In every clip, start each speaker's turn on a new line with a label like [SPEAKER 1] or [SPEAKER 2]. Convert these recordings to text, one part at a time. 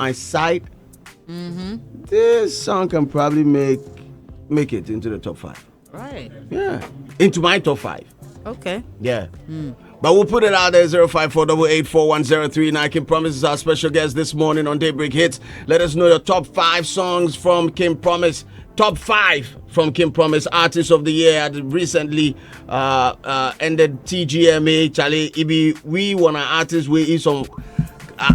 [SPEAKER 1] my side, this song can probably make it into the top 5.
[SPEAKER 2] Right.
[SPEAKER 1] Yeah, into my top 5.
[SPEAKER 2] Okay.
[SPEAKER 1] Yeah. But we'll put it out there, 05488411039. KingPromise is our special guest this morning on Daybreak Hits. Let us know your top 5 songs from KingPromise. Top 5 from KingPromise. Artist of the Year had recently ended TGMA. Charlie, we want an artist. We eat some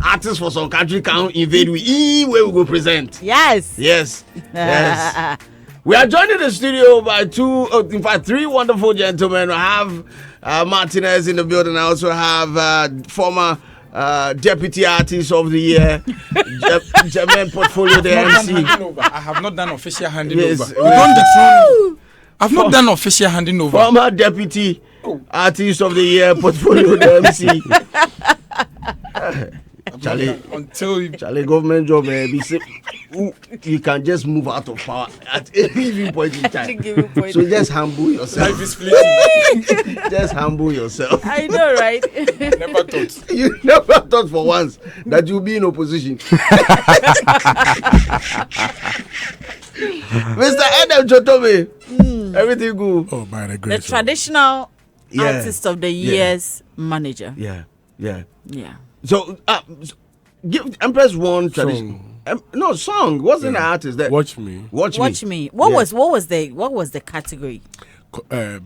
[SPEAKER 1] artists for some country can invade. Where we go present.
[SPEAKER 2] Yes.
[SPEAKER 1] Yes. We are joined in the studio by 3 wonderful gentlemen. I have Martinez in the building. I also have former Deputy Artist of the Year, Jermaine Portfolio, the MC.
[SPEAKER 3] I have not done official handing over.
[SPEAKER 1] Yes.
[SPEAKER 3] I've not done official handing over.
[SPEAKER 1] Former Deputy Artist of the Year, Portfolio, the MC. Charlie, government job, you can just move out of power at any given point in time. So just humble yourself.
[SPEAKER 3] Life is fleeting.
[SPEAKER 1] Just humble yourself.
[SPEAKER 2] I know, right?
[SPEAKER 3] Never thought.
[SPEAKER 1] You never thought for once that you'll be in opposition. Mr. Adam Chotome, everything good.
[SPEAKER 3] Oh, by the grace.
[SPEAKER 2] The traditional Artist of the Year's manager.
[SPEAKER 1] Yeah. So, give Empress one tradition. Song. Wasn't an artist that?
[SPEAKER 3] Watch me.
[SPEAKER 2] Watch me. What was the category?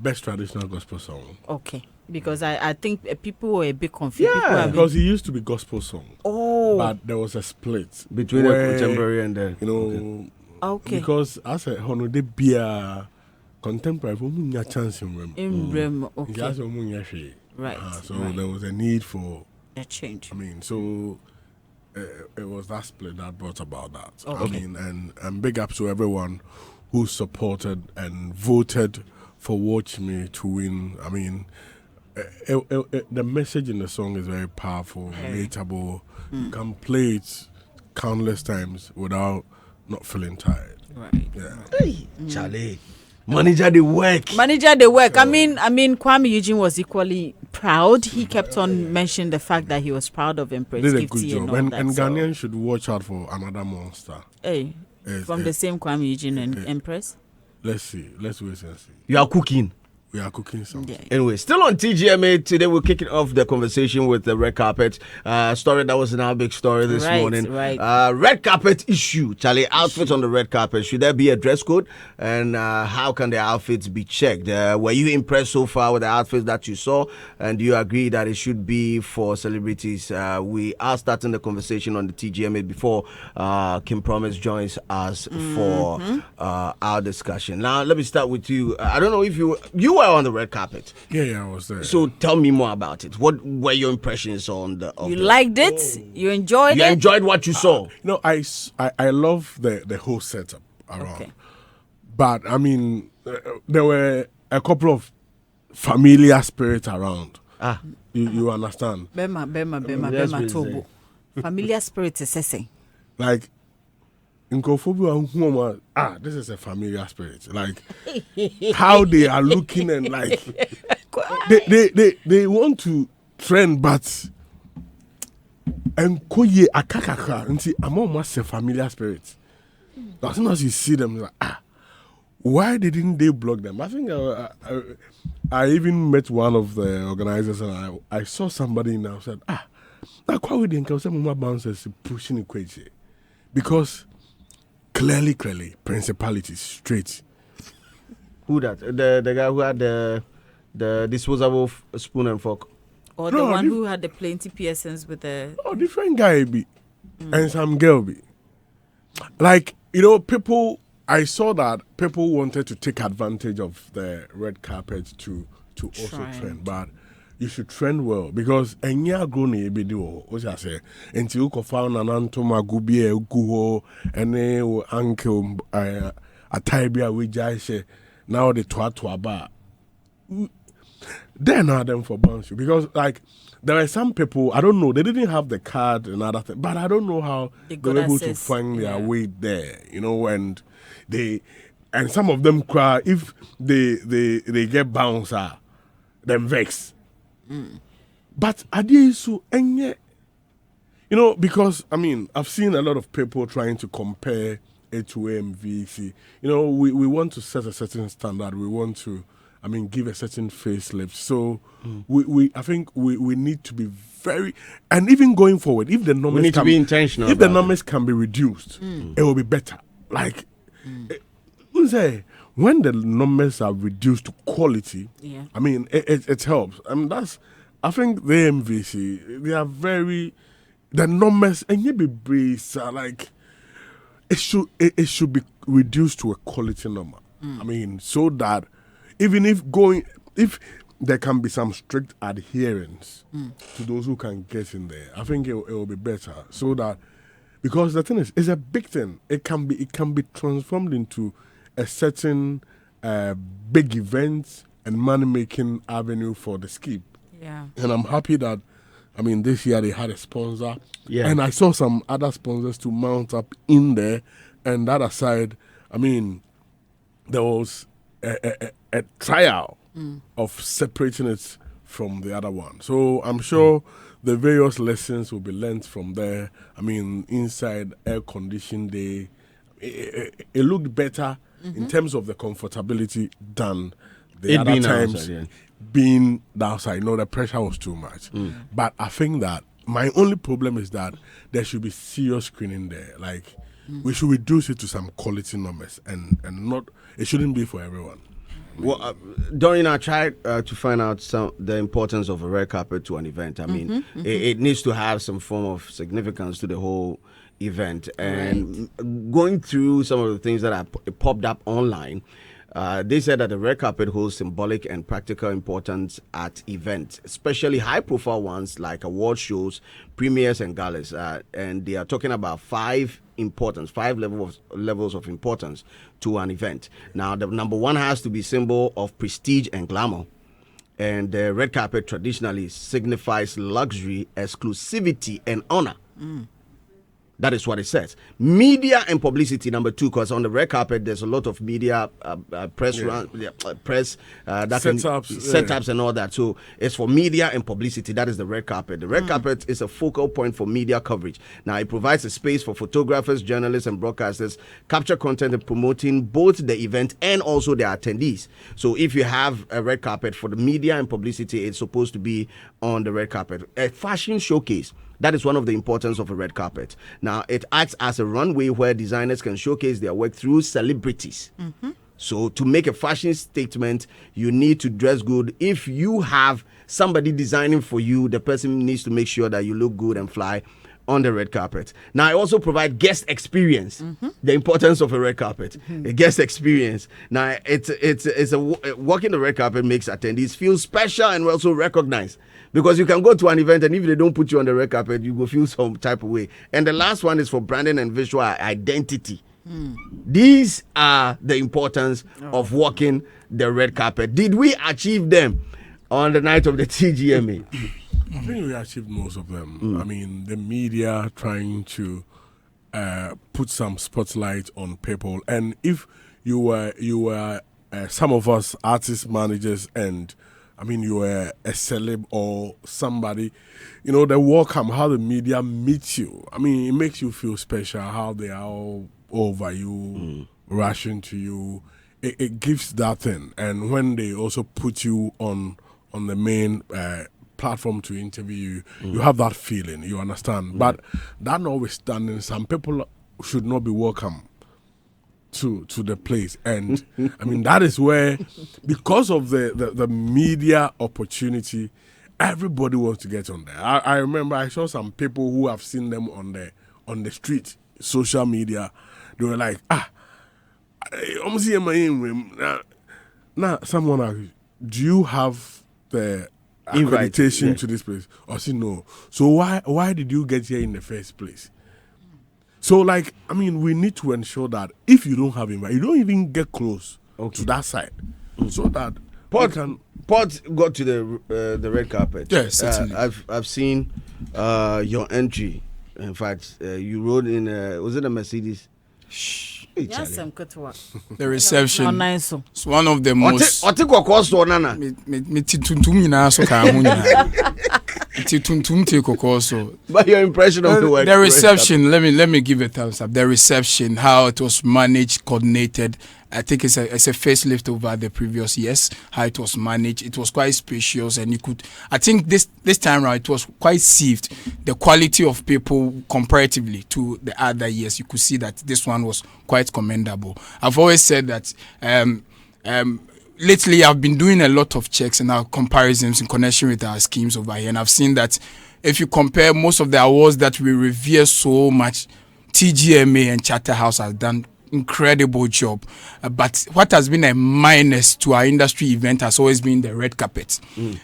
[SPEAKER 3] Best traditional gospel song.
[SPEAKER 2] Okay, because I think people were a bit confused.
[SPEAKER 1] Yeah,
[SPEAKER 3] because it used to be gospel song.
[SPEAKER 2] Oh,
[SPEAKER 3] but there was a split
[SPEAKER 1] between the contemporary and the
[SPEAKER 2] Okay.
[SPEAKER 3] Because as a honode bia contemporary for chance in
[SPEAKER 2] Rem. Okay. Right.
[SPEAKER 3] So there was a need for
[SPEAKER 2] a change.
[SPEAKER 3] I mean, so it was that split that brought about that.
[SPEAKER 2] Okay.
[SPEAKER 3] I mean, and big ups to everyone who supported and voted for Watch Me to win. I mean, the message in the song is very powerful, relatable. You can play it countless times without not feeling tired.
[SPEAKER 2] Right.
[SPEAKER 3] Yeah.
[SPEAKER 1] Hey, Charlie. Manager the work.
[SPEAKER 2] I mean, Kwame Eugene was equally proud. He kept on mentioning the fact that he was proud of Empress.
[SPEAKER 3] Did a good job. And Ghanaians should watch out for another monster.
[SPEAKER 2] Hey, from the same Kwame Eugene and Empress.
[SPEAKER 3] Let's see. Let's wait and see.
[SPEAKER 1] You are cooking.
[SPEAKER 3] We are cooking something.
[SPEAKER 2] Yeah.
[SPEAKER 1] Anyway, still on TGMA today, we're kicking off the conversation with the red carpet story. That was our big story this morning.
[SPEAKER 2] Right.
[SPEAKER 1] Red carpet issue, Charlie. Outfits on the red carpet. Should there be a dress code? And how can the outfits be checked? Were you impressed so far with the outfits that you saw? And do you agree that it should be for celebrities? We are starting the conversation on the TGMA before KingPromise joins us for our discussion. Now, let me start with you. I don't know if you were on the red carpet.
[SPEAKER 3] Yeah, I was there.
[SPEAKER 1] So tell me more about it. What were your impressions on the?
[SPEAKER 2] You liked it? You enjoyed it?
[SPEAKER 1] You enjoyed what you saw?
[SPEAKER 3] I love the whole setup around.
[SPEAKER 2] Okay.
[SPEAKER 3] But I mean, there were a couple of familiar spirits around. You understand?
[SPEAKER 2] Bema Tobo. Familiar spirit is saying.
[SPEAKER 3] Like, this is a familiar spirit. Like how they are looking and like they want to trend, but and koye akakaka and see I'm almost a familiar spirit. As soon as you see them, like, why didn't they block them? I think I even met one of the organizers and I saw somebody now said, that why we didn't come some more bouncers pushing equation because. Clearly, principalities straight.
[SPEAKER 1] Who that? The guy who had the disposable spoon and fork,
[SPEAKER 2] or the one who had the plenty PSNs with the
[SPEAKER 3] different guy be and some girl be. Like people. I saw that people wanted to take advantage of the red carpet to also trend, but you should trend well because enya grown e be do o just say enti you ko found an antoma gubi e guho ene o uncle ataibia we jai now the to ba then are them for bounce because like there are some people I don't know they didn't have the card and other thing but I don't know how they were able to find their way there and and some of them cry if they get bounce them vex. But adi so enye You know, because I mean, I've seen a lot of people trying to compare it to MVC. You know, we want to set a certain standard. We want to, I mean, give a certain facelift. So I think we need to be very, and even going forward, if the numbers
[SPEAKER 1] we need to be intentional.
[SPEAKER 3] If the numbers can be reduced, it will be better. Like, say, when the numbers are reduced to quality, I mean, it helps. I mean, I think the MVC, they are very. The numbers and you be breeze are like it should be reduced to a quality number. I mean, so that even if there can be some strict adherence to those who can get in there, I think it will be better. So that because the thing is, it's a big thing. It can be transformed into a certain big event and money making avenue for the skip.
[SPEAKER 2] Yeah,
[SPEAKER 3] and I'm happy that. I mean, this year they had a sponsor,
[SPEAKER 1] Yeah.
[SPEAKER 3] and I saw some other sponsors to mount up in there. And that aside, I mean, there was a trial of separating it from the other one. So I'm sure the various lessons will be learned from there. I mean, inside air conditioned day, it looked better in terms of the comfortability than the
[SPEAKER 1] It
[SPEAKER 3] other
[SPEAKER 1] being
[SPEAKER 3] times.
[SPEAKER 1] outside, yeah.
[SPEAKER 3] Being the outside, the pressure was too much. But I think that my only problem is that there should be serious screening there. Like we should reduce it to some quality numbers and not. It shouldn't be for everyone.
[SPEAKER 1] Well, Dorian, I tried to find out the importance of a red carpet to an event. I mean, it needs to have some form of significance to the whole event. And going through some of the things that popped up online, they said that the red carpet holds symbolic and practical importance at events, especially high-profile ones like award shows, premieres, and galas. And they are talking about five levels of importance to an event. Now, the number one has to be symbol of prestige and glamour. And the red carpet traditionally signifies luxury, exclusivity, and honor. That is what it says. Media and publicity, number two, because on the red carpet, there's a lot of media, press setups and all that. So it's for media and publicity. That is the red carpet. The red carpet is a focal point for media coverage. Now, it provides a space for photographers, journalists, and broadcasters capture content and promoting both the event and also the attendees. So if you have a red carpet for the media and publicity, it's supposed to be on the red carpet. A fashion showcase. That is one of the importance of a red carpet. Now, it acts as a runway where designers can showcase their work through celebrities. So, to make a fashion statement, you need to dress good. If you have somebody designing for you, the person needs to make sure that you look good and fly on the red carpet. Now, I also provide guest experience. The importance of a red carpet, a guest experience. Now, it's walking the red carpet makes attendees feel special and also recognized. Because you can go to an event and if they don't put you on the red carpet, you will feel some type of way. And the last one is for branding and visual identity. These are the importance of walking the red carpet. Did we achieve them on the night of the TGMA?
[SPEAKER 3] I think we achieved most of them. I mean, the media trying to put some spotlight on people. And if you were some of us artist managers and I mean, you were a celeb or somebody, the welcome, how the media meets you. I mean, it makes you feel special, how they are all over you, rushing to you. It gives that thing. And when they also put you on the main platform to interview you, you have that feeling, you understand. But that notwithstanding, some people should not be welcome to the place. And I mean, that is where, because of the media opportunity, everybody wants to get on there. I remember I saw some people who have seen them on the street, social media. They were like, I'm seeing my name. Now someone asked, do you have the accreditation to this place? I said no. So why did you get here in the first place? So, like, I mean, we need to ensure that if you don't have invite, you don't even get close to that side, so that
[SPEAKER 1] Port got to the red carpet.
[SPEAKER 4] Yes, certainly.
[SPEAKER 1] I've seen your entry. In fact, you rode in was it a Mercedes?
[SPEAKER 2] Yes, some good work.
[SPEAKER 4] The reception.
[SPEAKER 2] Nice.
[SPEAKER 4] It's one of the most.
[SPEAKER 1] Oti kwa cost nana.
[SPEAKER 4] Me tituntum nyina so ka ho nyina.
[SPEAKER 1] But your impression of the work,
[SPEAKER 4] the reception. Let me give a thumbs up. The reception, how it was managed, coordinated. I think it's a facelift over the previous years. How it was managed, it was quite spacious, and you could. I think this time around it was quite sieved. The quality of people comparatively to the other years, you could see that this one was quite commendable. I've always said that. Lately, I've been doing a lot of checks and our comparisons in connection with our schemes over here, and I've seen that if you compare most of the awards that we revere so much, TGMA and Charterhouse has done incredible job. But what has been a minus to our industry event has always been the red carpet.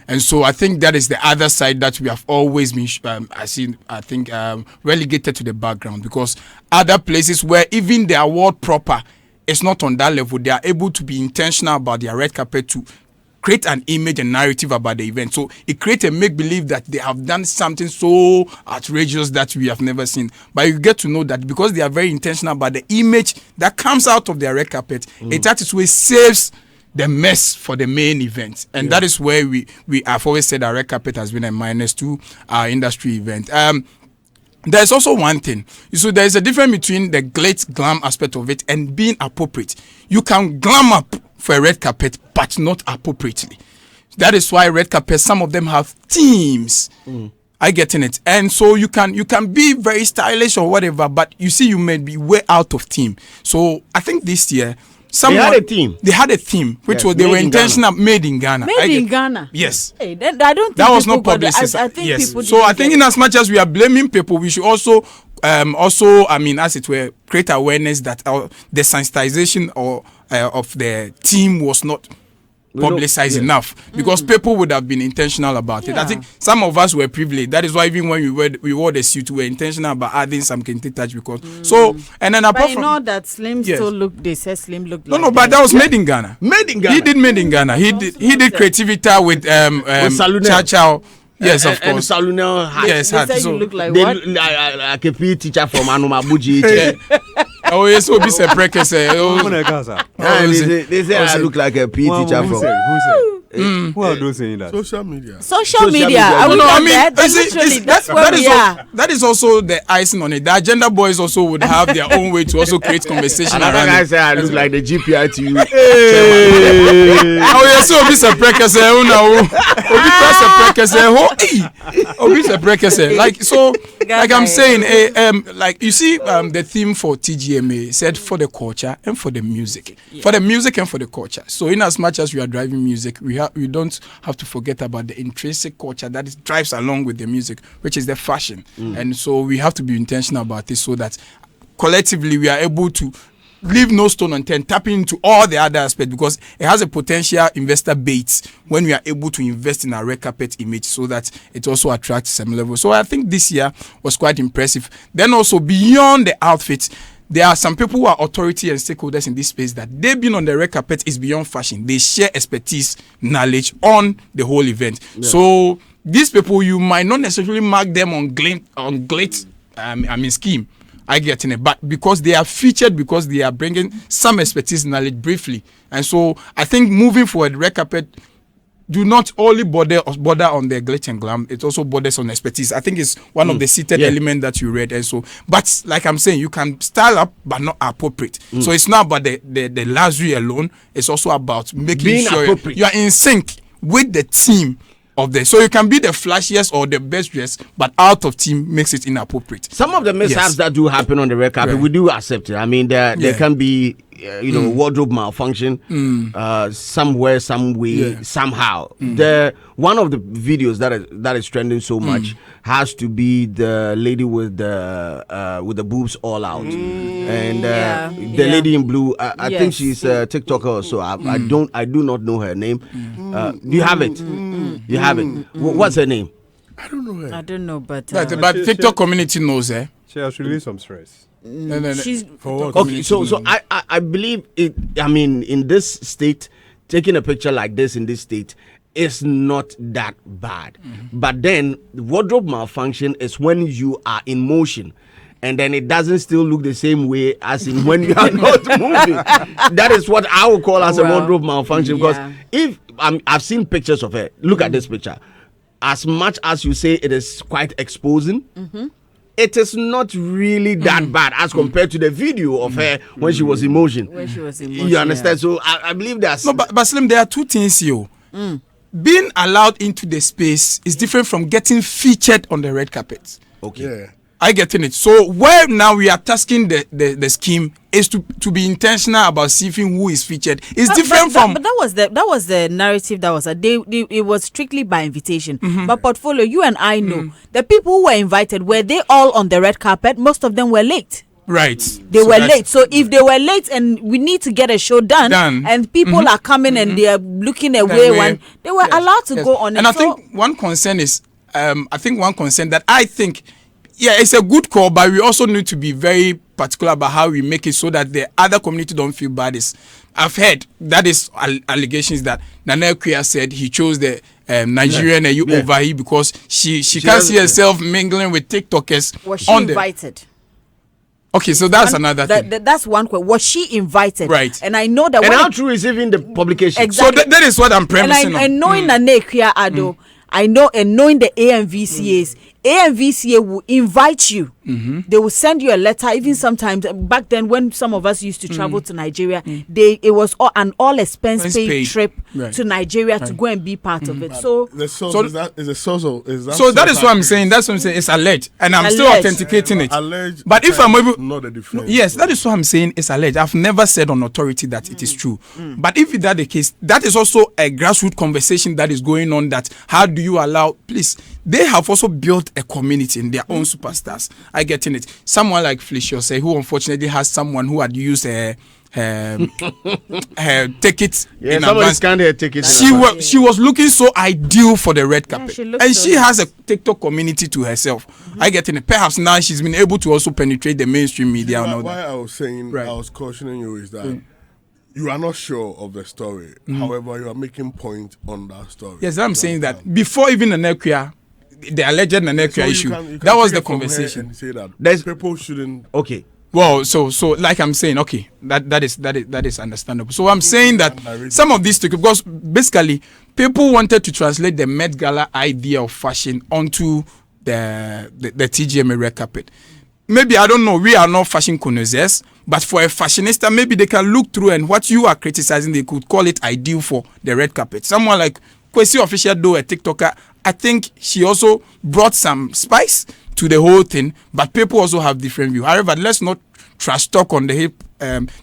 [SPEAKER 4] And so I think that is the other side that we have always been, relegated to the background, because other places where even the award proper is not on that level, they are able to be intentional about their red carpet to create an image and narrative about the event. So it creates a make-believe that they have done something so outrageous that we have never seen. But you get to know that because they are very intentional about the image that comes out of their red carpet, it that is where saves the mess for the main event. And that is where we have always said our red carpet has been a minus to our industry event. There's also one thing. So there's a difference between the glitz glam aspect of it and being appropriate. You can glam up for a red carpet, but not appropriately. That is why red carpet, some of them have themes. I get in it. And so you can be very stylish or whatever, but you see you may be way out of theme. So I think this year,
[SPEAKER 1] they had a theme.
[SPEAKER 4] They had a theme, which
[SPEAKER 1] Yes,
[SPEAKER 4] was they
[SPEAKER 1] made
[SPEAKER 4] were
[SPEAKER 1] in
[SPEAKER 4] intentional, made in Ghana.
[SPEAKER 2] Made in Ghana.
[SPEAKER 4] Yes.
[SPEAKER 2] Hey, I don't think
[SPEAKER 4] That was
[SPEAKER 2] people
[SPEAKER 4] not publicized.
[SPEAKER 2] I think
[SPEAKER 4] yes.
[SPEAKER 2] people.
[SPEAKER 4] So I think in as much as we are blaming people, we should also, as it were, create awareness that the sensitization of the team was not publicized enough, because people would have been intentional about it. I think some of us were privileged. That is why even when we wore the suit, we were intentional about adding some kente touch, because so, and then apart from
[SPEAKER 2] that Slim still looked. They said Slim looked.
[SPEAKER 4] No, but that was made in Ghana.
[SPEAKER 1] Made in Ghana.
[SPEAKER 4] He did made in Ghana. He did creativity with Cha Chow. Yes, of
[SPEAKER 1] and
[SPEAKER 4] course.
[SPEAKER 1] Salunel hat.
[SPEAKER 4] Yes,
[SPEAKER 2] They
[SPEAKER 4] hat.
[SPEAKER 2] said
[SPEAKER 4] So
[SPEAKER 2] you look like
[SPEAKER 1] They
[SPEAKER 2] what?
[SPEAKER 1] look like a PE teacher from Anumabuji.
[SPEAKER 4] oh yes, so be se prekese.
[SPEAKER 1] They say I look like a PE teacher
[SPEAKER 5] Who
[SPEAKER 1] from.
[SPEAKER 5] said? Who are those saying that?
[SPEAKER 3] Social media.
[SPEAKER 2] Social media.
[SPEAKER 1] media.
[SPEAKER 2] I
[SPEAKER 4] No,
[SPEAKER 2] will
[SPEAKER 4] I
[SPEAKER 2] not
[SPEAKER 4] mean,
[SPEAKER 2] that.
[SPEAKER 4] you see,
[SPEAKER 2] Literally, that's where
[SPEAKER 4] that
[SPEAKER 2] we
[SPEAKER 4] is
[SPEAKER 2] are.
[SPEAKER 4] that is also the icing on it. The agenda boys also would have their own way to also create conversation
[SPEAKER 1] Another
[SPEAKER 4] around
[SPEAKER 1] guy
[SPEAKER 4] it.
[SPEAKER 1] say I look like the GPITU.
[SPEAKER 4] Oh yes, so be se prekese obi press se prekese obi se prekese like so like I'm saying like you see the theme for TGMA said for the culture and for the music. For the music and for the culture. So in as much as we are driving music, we don't have to forget about the intrinsic culture that drives along with the music, which is the fashion. And so we have to be intentional about this so that collectively we are able to leave no stone unturned, tapping into all the other aspects, because it has a potential investor bait when we are able to invest in our red carpet image so that it also attracts some level. So I think this year was quite impressive. Then also beyond the outfits, there are some people who are authority and stakeholders in this space that they've been on the red carpet is beyond fashion. They share expertise, knowledge on the whole event. Yeah. So these people, you might not necessarily mark them on scheme. I get in it, but because they are featured, because they are bringing some expertise, knowledge briefly, and so I think moving forward, red carpet do not only border on the glitz and glam; it also borders on expertise. I think it's one of the seated elements that you read, and so. But like I'm saying, you can style up, but not appropriate. So it's not about the luxury alone. It's also about making
[SPEAKER 1] being
[SPEAKER 4] sure
[SPEAKER 1] appropriate.
[SPEAKER 4] you are in sync with the team. So you can be the flashiest or the best dressed, but out of team makes it inappropriate.
[SPEAKER 1] Some of the mishaps that do happen on the red carpet, we do accept it. I mean, there can be, wardrobe malfunction somewhere, some way, somehow. One of the videos that is trending so much has to be the lady with the boobs all out, and the lady in blue. I think she's a TikToker or so. I do not know her name. Do you have it? You have it. What's her name?
[SPEAKER 3] I don't know her.
[SPEAKER 2] I don't know, but
[SPEAKER 4] But TikTok community knows her.
[SPEAKER 5] She has released some stress.
[SPEAKER 2] she's
[SPEAKER 3] For what?
[SPEAKER 1] Okay, so I believe it. I mean, in this state, taking a picture like this in this state is not that bad. But then wardrobe malfunction is when you are in motion, and then it doesn't still look the same way as in when you are not moving. That is what I would call as a wardrobe malfunction. Because if I've seen pictures of her, look at this picture. as much as you say it is quite exposing, it is not really that bad as compared to the video of her when she was emotion. You understand? So I believe that's...
[SPEAKER 4] No, but Slim, there are two things here. Being allowed into the space is different from getting featured on the red carpet.
[SPEAKER 1] Okay.
[SPEAKER 3] Yeah.
[SPEAKER 4] I getting it. So where now we are tasking the scheme is to be intentional about seeing who is featured. It's different from.
[SPEAKER 2] But that was the narrative that was it was strictly by invitation. But portfolio, you and I know the people who were invited, were they all on the red carpet? Most of them were late.
[SPEAKER 4] Right.
[SPEAKER 2] They were late. So if they were late and we need to get a show done. And people are coming and they are looking away when they were allowed to go on.
[SPEAKER 4] And I think one concern is that I think, yeah, it's a good call, but we also need to be very particular about how we make it so that the other community don't feel bad. I've heard that is allegations that Nana Kuya said he chose the Nigerian over here because she can't see herself mingling with TikTokers.
[SPEAKER 2] Was she invited?
[SPEAKER 4] Okay, so that's another thing.
[SPEAKER 2] That's one question. Was she invited?
[SPEAKER 4] Right.
[SPEAKER 2] And I know that.
[SPEAKER 1] And how true is even the publication?
[SPEAKER 2] Exactly.
[SPEAKER 4] So that is what I'm premising on.
[SPEAKER 2] And knowing Nana Kuya Ado, I know, and knowing the AMVCAs, AMVCA will invite you. They will send you a letter. Even sometimes back then, when some of us used to travel to Nigeria, it was an all expense paid trip to Nigeria to go and be part of it. So
[SPEAKER 3] the source is a source of
[SPEAKER 4] so that is what I'm saying. That's what I'm saying. It's alleged, and I'm still authenticating it.
[SPEAKER 3] Alleged,
[SPEAKER 4] but if I'm able,
[SPEAKER 3] not a defense.
[SPEAKER 4] Yes, that is what I'm saying. It's alleged. I've never said on authority that it is true. But if that the case, that is also a grassroots conversation that is going on. That how do you allow? Please, they have also built a community in their own superstars. I get in it. Someone like Felicia, say, who unfortunately has someone who had used her tickets in advance.
[SPEAKER 1] Scanned her tickets.
[SPEAKER 4] She was looking so ideal for the red carpet, she has a TikTok community to herself. I get in it. Perhaps now she's been able to also penetrate the mainstream media.
[SPEAKER 3] Why I was saying, I was cautioning you is that you are not sure of the story. However, you are making point on that story.
[SPEAKER 4] Yes, I'm saying that before even the Nekia, the alleged Nanekia issue. That was the conversation.
[SPEAKER 3] And say that people shouldn't.
[SPEAKER 1] Okay.
[SPEAKER 4] Well, so like I'm saying, okay, that is understandable. So I'm saying that some of these things, because basically people wanted to translate the Met Gala idea of fashion onto the TGMA red carpet. Maybe, I don't know, we are not fashion connoisseurs, but for a fashionista, maybe they can look through and what you are criticizing, they could call it ideal for the red carpet. Someone like Kwesi Official, though, a TikToker, I think she also brought some spice to the whole thing, but people also have different view. However, let's not trash talk on the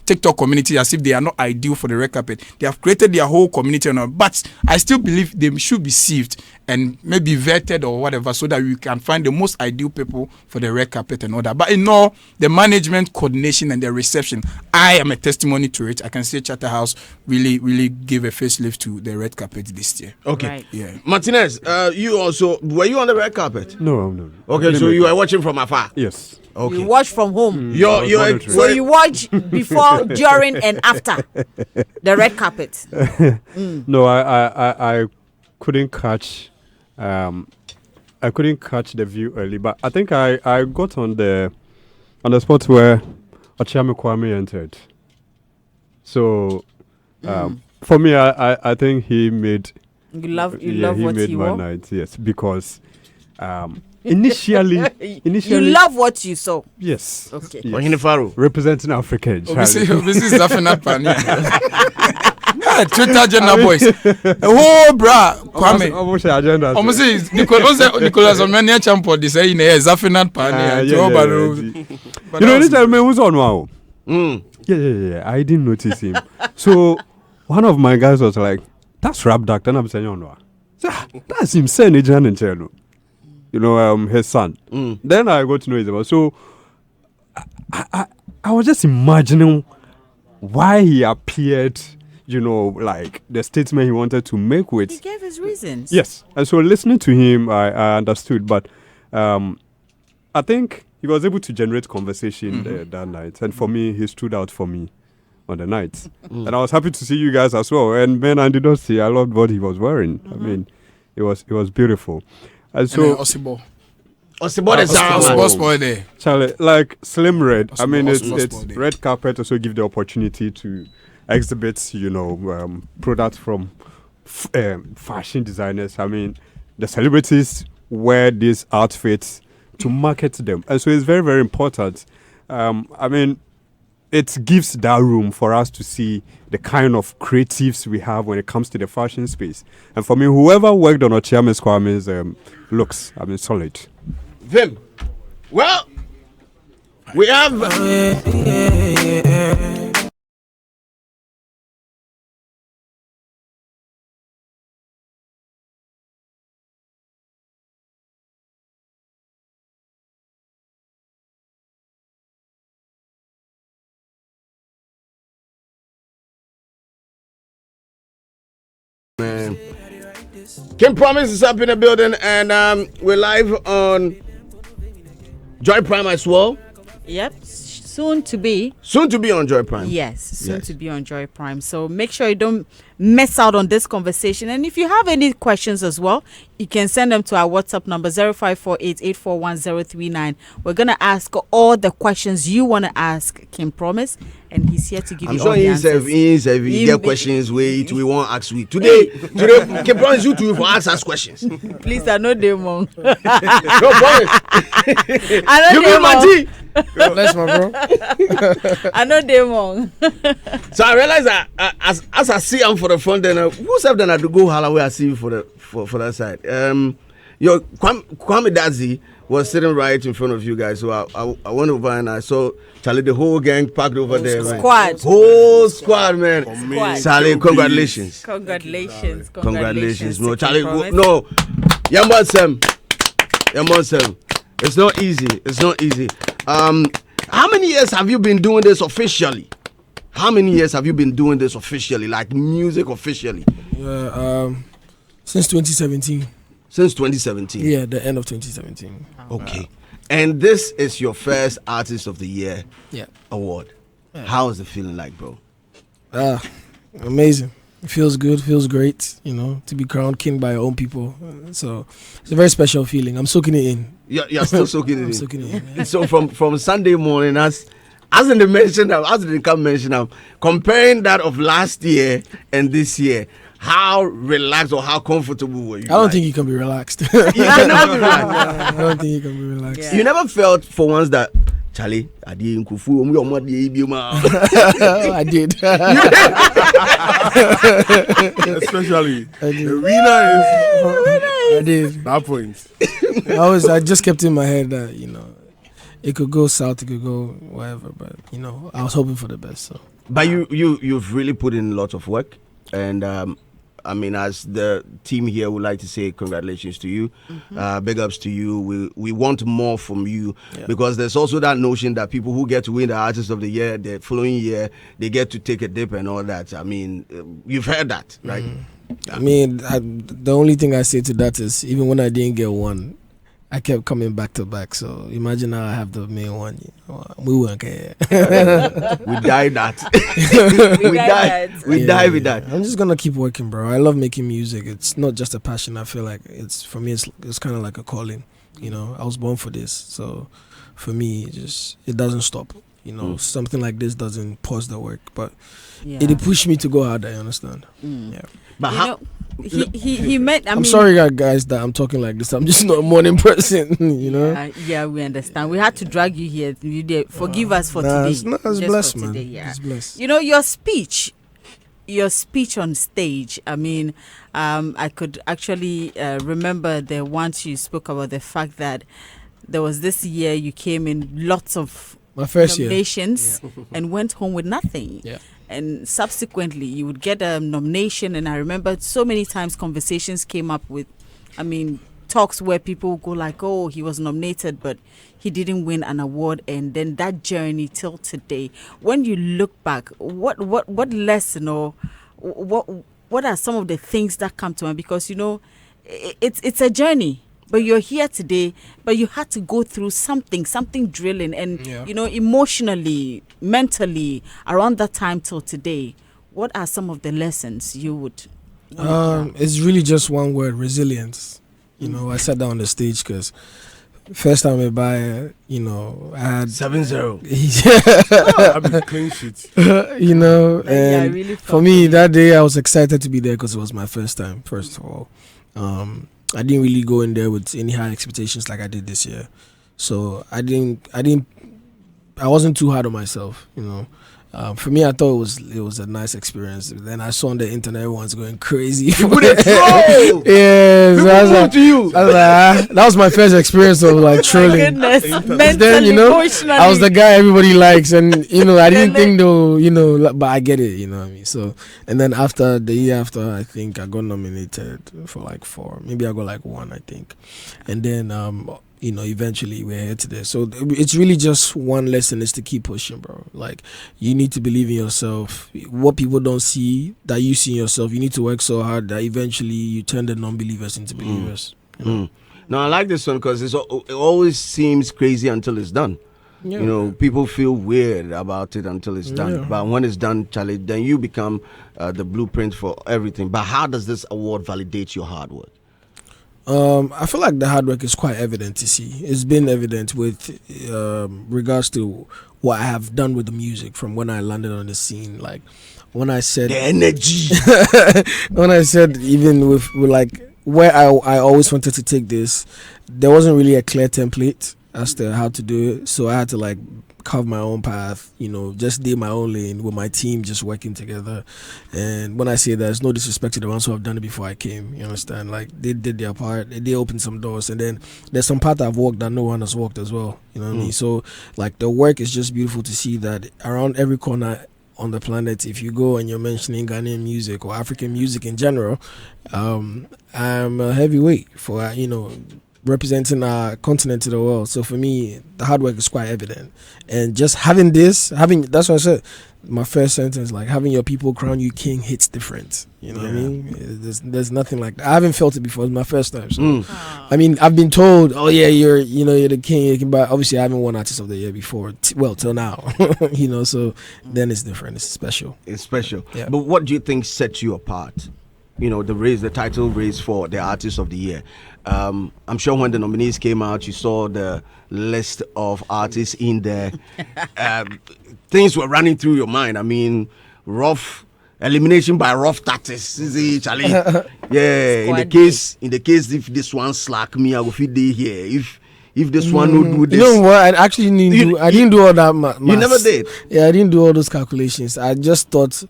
[SPEAKER 4] TikTok community as if they are not ideal for the red carpet. They have created their whole community, but I still believe they should be sieved and maybe vetted or whatever so that we can find the most ideal people for the red carpet and all that. But in all, the management, coordination, and the reception, I am a testimony to it. I can say Charterhouse really gave a facelift to the red carpet this year.
[SPEAKER 1] Okay.
[SPEAKER 2] Right.
[SPEAKER 1] Yeah. Martinez, you also, were you on the red carpet?
[SPEAKER 5] No.
[SPEAKER 1] Okay, so you were watching from afar?
[SPEAKER 5] Yes.
[SPEAKER 1] Okay.
[SPEAKER 2] you watch from home. So you watch before, during, and after the red carpet.
[SPEAKER 5] No, I couldn't catch. I couldn't catch the view early, but I think I got on the spot where Achame Kwame entered. So for me, I think he made.
[SPEAKER 2] You love
[SPEAKER 5] he
[SPEAKER 2] what
[SPEAKER 5] made
[SPEAKER 2] he
[SPEAKER 5] my
[SPEAKER 2] wore.
[SPEAKER 5] night. Yes, because initially,
[SPEAKER 2] You love what you saw.
[SPEAKER 5] yes.
[SPEAKER 2] Okay.
[SPEAKER 5] Yes.
[SPEAKER 1] Ohinefaro.
[SPEAKER 5] Representing Africa.
[SPEAKER 4] This is Zafina Pan. Twitter gender boys. Oh, brah, Kwame.
[SPEAKER 5] Almost agenda.
[SPEAKER 4] Almost Nicholas Omania champion. They say in a Zafina Pan.
[SPEAKER 5] You know, this gentleman was on wow. Yeah. I didn't notice him. So one of my guys was like, "That's Rap Doctor," and I'm saying, "Oh no, that's him saying it, and you know, his son." Then I got to know his about. So I was just imagining why he appeared. You know, like the statement he wanted to make with.
[SPEAKER 2] He gave his reasons.
[SPEAKER 5] Yes, and so listening to him, I understood, but I think he was able to generate conversation that night, and for me, he stood out for me on the night, and I was happy to see you guys as well. And Ben and Didossi, I loved what he was wearing. I mean, it was beautiful, and so.
[SPEAKER 4] Osibo
[SPEAKER 5] there. Charlie, like Slim Red. I mean, it's red carpet also give the opportunity to exhibit, you know, products from fashion designers. I mean, the celebrities wear these outfits to market them. And so it's very, very important. I mean, it gives that room for us to see the kind of creatives we have when it comes to the fashion space. And for me, whoever worked on Ochiame's Kwame's looks, I mean, solid.
[SPEAKER 1] Vim, well, we have... KingPromise is up in the building, and we're live on Joy Prime as well.
[SPEAKER 2] Yep, soon to be.
[SPEAKER 1] Soon to be on Joy Prime.
[SPEAKER 2] Yes, soon to be on Joy Prime. So make sure you don't miss out on this conversation. And if you have any questions as well, you can send them to our WhatsApp number 0548841039. We're gonna ask all the questions you want to ask KingPromise, and he's here to give you all the answers.
[SPEAKER 1] He get questions we won't ask we today. KingPromise you to for ask us questions.
[SPEAKER 2] Please, I know them wrong.
[SPEAKER 1] No promise.
[SPEAKER 2] I know
[SPEAKER 1] You be my G.
[SPEAKER 3] Bless my bro.
[SPEAKER 2] I know them wrong.
[SPEAKER 1] So I realize that as I see him for the front, then who's up then I to go Holloway? I see you for that side. Your Kwame Dazi was sitting right in front of you guys. So I went over and I saw Charlie, the whole gang packed over there.
[SPEAKER 2] Squad.
[SPEAKER 1] Whole squad, man.
[SPEAKER 2] Squad.
[SPEAKER 1] Charlie, congratulations.
[SPEAKER 2] Congratulations.
[SPEAKER 1] No, Charlie,
[SPEAKER 2] KingPromise.
[SPEAKER 1] no. Yambasem. It's not easy. How many years have you been doing this officially? Like music officially?
[SPEAKER 6] Since 2017.
[SPEAKER 1] Since 2017?
[SPEAKER 6] Yeah, the end of 2017.
[SPEAKER 1] Okay. And this is your first Artist of the Year award.
[SPEAKER 6] Yeah.
[SPEAKER 1] How is it feeling like, bro?
[SPEAKER 6] Amazing. It feels good, feels great, to be crowned king by your own people. So it's a very special feeling. I'm soaking it in.
[SPEAKER 1] You're still soaking it in.
[SPEAKER 6] I'm soaking it in. Yeah.
[SPEAKER 1] So from Sunday morning, as in the mention, comparing that of last year and this year, how relaxed or how comfortable were you?
[SPEAKER 6] I don't think you can be relaxed.
[SPEAKER 1] You can never be relaxed.
[SPEAKER 6] I don't think you can be relaxed.
[SPEAKER 2] Yeah.
[SPEAKER 1] You never felt for once that Charlie, I did.
[SPEAKER 6] I did.
[SPEAKER 3] Especially
[SPEAKER 6] I did.
[SPEAKER 3] the winner
[SPEAKER 6] I did.
[SPEAKER 3] is that point.
[SPEAKER 6] I just kept in my head that, it could go south, it could go wherever, but I was hoping for the best. So.
[SPEAKER 1] But you've really put in a lot of work, and I mean, as the team here would like to say congratulations to you, big ups to you. We want more from you, because there's also that notion that people who get to win the Artist of the Year the following year, they get to take a dip and all that. I mean, you've heard that, right?
[SPEAKER 6] I mean, the only thing I say to that is, even when I didn't get one, I kept coming back to back. So imagine now I have the main one. We won't care.
[SPEAKER 1] We died that. we died with that.
[SPEAKER 6] I'm just gonna keep working, bro. I love making music. It's not just a passion. I feel like for me. It's kind of like a calling. I was born for this. So for me, it doesn't stop. Something like this doesn't pause the work, but it pushed me to go harder. I understand. Yeah.
[SPEAKER 1] But how?
[SPEAKER 2] He met.
[SPEAKER 6] I'm sorry, guys, that I'm talking like this. I'm just not a morning person,
[SPEAKER 2] Yeah, we understand. We had to drag you here. You did. Forgive us for today.
[SPEAKER 6] It's blessed, man.
[SPEAKER 2] Today, yeah.
[SPEAKER 6] It's blessed.
[SPEAKER 2] Your speech on stage. I mean, I could actually remember the once you spoke about the fact that there was this year you came in lots of
[SPEAKER 6] my first
[SPEAKER 2] nominations and went home with nothing.
[SPEAKER 6] Yeah.
[SPEAKER 2] And subsequently, you would get a nomination. And I remember so many times conversations came up with, talks where people go like, oh, he was nominated, but he didn't win an award. And then that journey till today, when you look back, what lesson or what are some of the things that come to mind? Because, it's a journey. But you're here today, but you had to go through something drilling, and emotionally, mentally, around that time till today. What are some of the lessons you would?
[SPEAKER 6] It's really just one word: resilience. I sat down on the stage because first time I buy, I had
[SPEAKER 1] 7-0.
[SPEAKER 3] I've been clean sheet.
[SPEAKER 6] and
[SPEAKER 2] really
[SPEAKER 6] for me that day I was excited to be there because it was my first time. First of all. I didn't really go in there with any high expectations like I did this year. So I wasn't too hard on myself, you know. For me, I thought it was a nice experience. Then I saw on the internet everyone's going crazy.
[SPEAKER 1] You would have trolled.
[SPEAKER 6] Yeah, so I was like,
[SPEAKER 1] to you.
[SPEAKER 6] that was my first experience of like trolling.
[SPEAKER 2] Goodness, mentally,
[SPEAKER 6] Then, you know,
[SPEAKER 2] emotionally.
[SPEAKER 6] I was the guy everybody likes, and you know, I didn't think though, you know, but I get it, you know what I mean. So, and then after the year after, I think I got nominated for like 4, maybe I got like 1, I think, and then you know, eventually we're here today. So it's really just one lesson is to keep pushing, bro. Like, you need to believe in yourself. What people don't see that you see in yourself, you need to work so hard that eventually you turn the non-believers into believers. You know?
[SPEAKER 1] No, I like this one because it always seems crazy until it's done.
[SPEAKER 6] Yeah.
[SPEAKER 1] You know, people feel weird about it until it's done.
[SPEAKER 6] Yeah.
[SPEAKER 1] But when it's done, Charlie, then you become the blueprint for everything. But how does this award validate your hard work?
[SPEAKER 6] I feel like the hard work is quite evident to see. It's been evident with regards to what I have done with the music from when I landed on the scene. Like when I said
[SPEAKER 1] The energy.
[SPEAKER 6] when I said even with like where I always wanted to take this, there wasn't really a clear template as to how to do it. So I had to like carve my own path, you know, just did my own lane with my team just working together. And when I say that, it's no disrespect to the ones who have done it before I came, you understand? Like they did their part, they opened some doors, and then there's some part I've walked that no one has walked as well, you know what I mean? So like the work is just beautiful to see that around every corner on the planet, if you go and you're mentioning Ghanaian music or African music in general, I'm a heavyweight for, you know, representing our continent to the world. So for me, the hard work is quite evident. And just having that's what I said, my first sentence, like having your people crown you king hits different. You know what I mean? There's nothing like that. I haven't felt it before. It's my first time. So I mean, I've been told, oh yeah, you're the king. But obviously I haven't won Artist of the Year before. Till now, you know. So then it's different. It's special.
[SPEAKER 1] It's special.
[SPEAKER 6] Yeah.
[SPEAKER 1] But what do you think sets you apart? You know, the title race for the Artist of the Year. I'm sure when the nominees came out, you saw the list of artists in there. Things were running through your mind. I mean, rough elimination by rough tactics. Charlie. Yeah. In the case, if this one slack me, I will fit day here. If this one would do this,
[SPEAKER 6] you know what? I actually I didn't do all that.
[SPEAKER 1] You never did.
[SPEAKER 6] Yeah, I didn't do all those calculations. I just thought,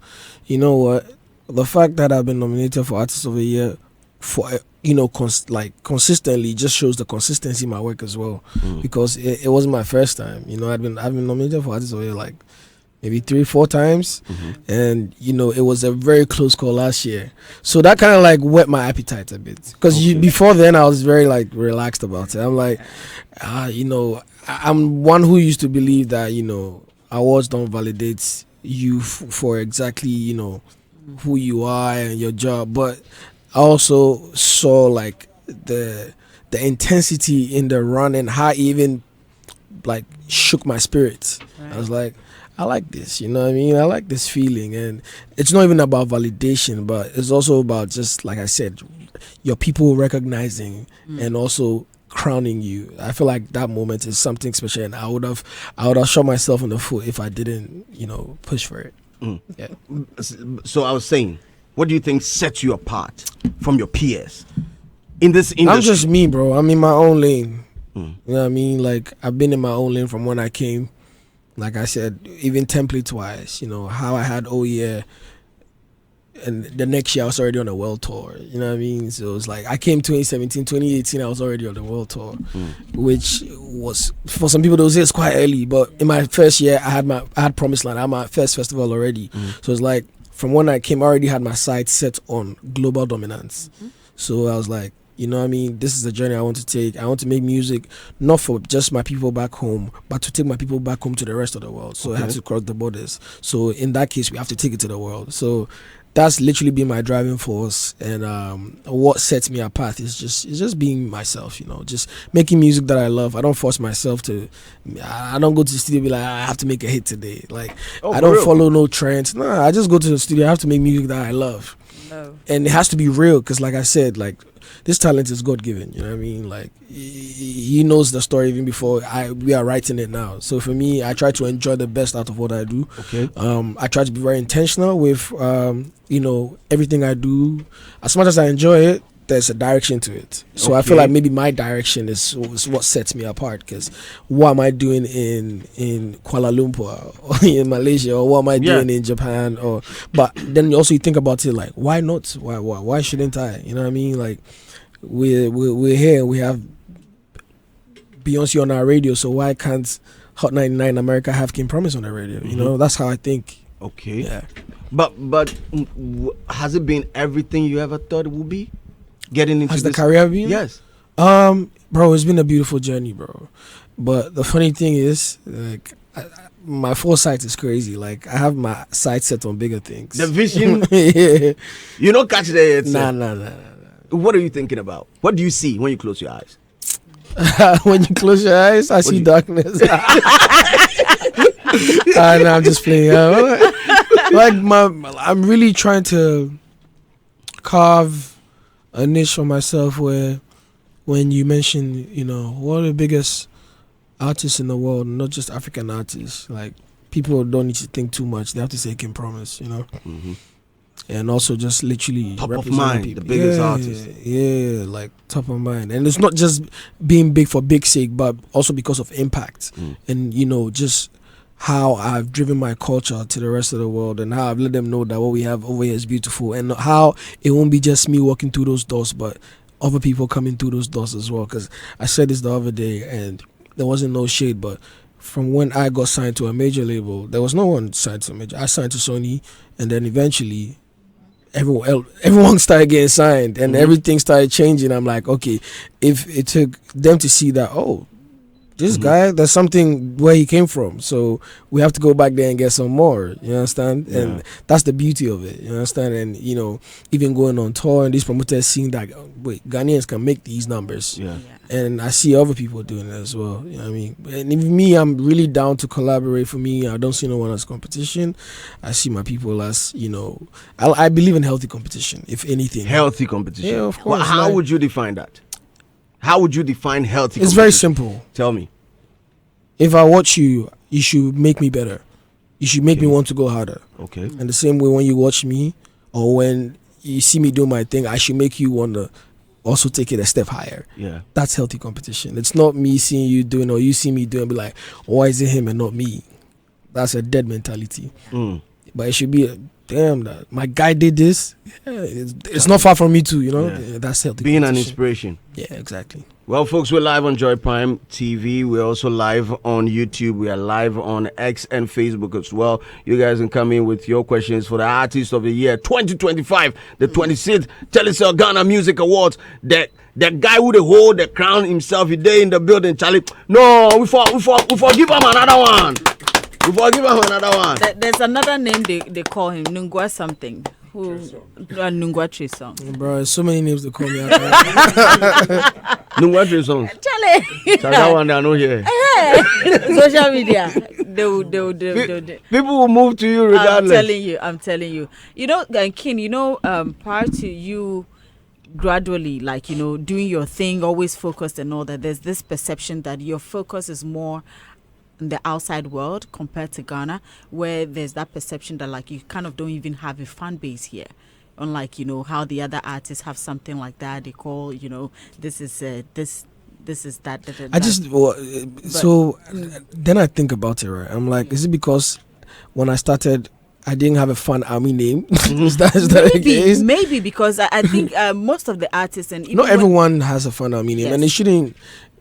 [SPEAKER 6] you know what? The fact that I've been nominated for Artist of the Year for consistently just shows the consistency in my work as well, because it wasn't my first time. You know, I've been nominated for Artist of the Year like maybe 3-4 times, and you know, it was a very close call last year. So that kind of like whet my appetite a bit, because before then I was very like relaxed about it. I'm like, you know, I'm one who used to believe that, you know, awards don't validate you for exactly, you know, who you are and your job, but I also saw like the intensity in the run and how it even like shook my spirits. Right. I was like, I like this, you know what I mean? I like this feeling, and it's not even about validation, but it's also about, just like I said, your people recognizing and also crowning you. I feel like that moment is something special, and I would have shot myself in the foot if I didn't, you know, push for it. Yeah.
[SPEAKER 1] So I was saying, what do you think sets you apart from your peers in this industry?
[SPEAKER 6] I'm just me, bro. I'm in my own lane. You know what I mean? Like, I've been in my own lane from when I came. Like I said, even template-wise, you know, how I had Oh Yeah, and the next year I was already on a world tour. You know what I mean? So it's like I came 2017, 2018, I was already on the world tour, which was, for some people, those years quite early. But in my first year, I had Promised Land. I had my first festival already. So it's like from when I came, I already had my sights set on global dominance. So I was like, you know what I mean? This is the journey I want to take. I want to make music not for just my people back home, but to take my people back home to the rest of the world. So I have to cross the borders. So in that case, we have to take it to the world. So that's literally been my driving force, and what sets me apart is just being myself, you know, just making music that I love. I don't force myself to. I don't go to the studio and be like, I have to make a hit today. Like, I don't follow no trends. No, I just go to the studio. I have to make music that I love, and it has to be real, because like I said, like, this talent is God-given, you know what I mean? Like, he knows the story even before we are writing it now. So for me, I try to enjoy the best out of what I do. I try to be very intentional with, you know, everything I do. As much as I enjoy it, there's a direction to it. So I feel like maybe my direction is what sets me apart. Because what am I doing in Kuala Lumpur or in Malaysia, or what am I doing in Japan? But then you also think about it like, why not? Why shouldn't I? You know what I mean? Like we're here. We have Beyonce on our radio, so why can't Hot 99 America have KingPromise on the radio? You know, that's how I think.
[SPEAKER 1] Okay.
[SPEAKER 6] Yeah.
[SPEAKER 1] But has it been everything you ever thought it would be? Getting into
[SPEAKER 6] Has
[SPEAKER 1] this
[SPEAKER 6] the career been?
[SPEAKER 1] Yes.
[SPEAKER 6] Bro, it's been a beautiful journey, bro. But the funny thing is, like, my foresight is crazy. Like, I have my sight set on bigger things.
[SPEAKER 1] The vision.
[SPEAKER 6] Yeah.
[SPEAKER 1] You don't catch that yet.
[SPEAKER 6] Nah.
[SPEAKER 1] What are you thinking about? What do you see when you close your eyes?
[SPEAKER 6] When you close your eyes, I see darkness. No, I'm just playing. I'm really trying to carve a niche for myself where, when you mention, you know, what are the biggest artists in the world, not just African artists, like, people don't need to think too much. They have to say KingPromise, you know.
[SPEAKER 1] Mm-hmm.
[SPEAKER 6] And also just literally
[SPEAKER 1] top of mind, people. The biggest artist.
[SPEAKER 6] Yeah, like top of mind. And it's not just being big for big sake, but also because of impact. And, you know, just how I've driven my culture to the rest of the world, and how I've let them know that what we have over here is beautiful, and how it won't be just me walking through those doors, but other people coming through those doors as well. Because I said this the other day, and there wasn't no shade, but from when I got signed to a major label, there was no one signed to a major. I signed to Sony, and then eventually everyone started getting signed, and everything started changing. I'm like, okay, if it took them to see that, oh, this guy, there's something where he came from, so we have to go back there and get some more, you understand?
[SPEAKER 1] Yeah.
[SPEAKER 6] And that's the beauty of it, you understand? And, you know, even going on tour and these promoters seeing that, wait, Ghanaians can make these numbers. And I see other people doing it as well, you know what I mean? And even me, I'm really down to collaborate. For me, I don't see no one as competition. I see my people as, you know, I believe in healthy competition, if anything.
[SPEAKER 1] Healthy competition.
[SPEAKER 6] Yeah, of course.
[SPEAKER 1] Well, how would you define that? How would you define healthy competition?
[SPEAKER 6] It's very simple.
[SPEAKER 1] Tell me.
[SPEAKER 6] If I watch you, you should make me better. You should make me want to go harder.
[SPEAKER 1] Okay.
[SPEAKER 6] And the same way, when you watch me, or when you see me do my thing, I should make you want to also take it a step higher.
[SPEAKER 1] Yeah.
[SPEAKER 6] That's healthy competition. It's not me seeing you doing, or you see me doing, and be like, why is it him and not me? That's a dead mentality. But it should be damn, that my guy did this. Yeah, it's not far from me too, you know. Yeah, that's healthy.
[SPEAKER 1] Being an inspiration.
[SPEAKER 6] Yeah, exactly.
[SPEAKER 1] Well, folks, we're live on Joy Prime TV. We're also live on YouTube. We are live on X and Facebook as well. You guys can come in with your questions for the Artist of the Year 2025, the 26th Telecel Ghana Music Awards. The guy who hold the crown himself, he day in the building, Charlie. No, we forgive him another one. We forgive him another one.
[SPEAKER 2] There's another name they call him, Nungwa something. Who Nungwa Tree song.
[SPEAKER 6] Bro, so many names they call me out.
[SPEAKER 1] Nungwa Tree songs.
[SPEAKER 2] Charlie.
[SPEAKER 1] That one they are not here.
[SPEAKER 2] Social media.
[SPEAKER 1] People will move to you regardless.
[SPEAKER 2] I'm telling you. You know, King, you know, prior to you gradually, like, you know, doing your thing, always focused and all that, there's this perception that your focus is more in the outside world compared to Ghana, where there's that perception that, like, you kind of don't even have a fan base here. Unlike, you know, how the other artists have something like that. They call, you know, this is that.
[SPEAKER 6] I just so then I think about it, right? I'm like, is it because when I started, I didn't have a fan army name? is that the case?
[SPEAKER 2] Maybe because I think most of the artists, and even
[SPEAKER 6] not everyone has a fan army name,
[SPEAKER 2] yes.
[SPEAKER 6] And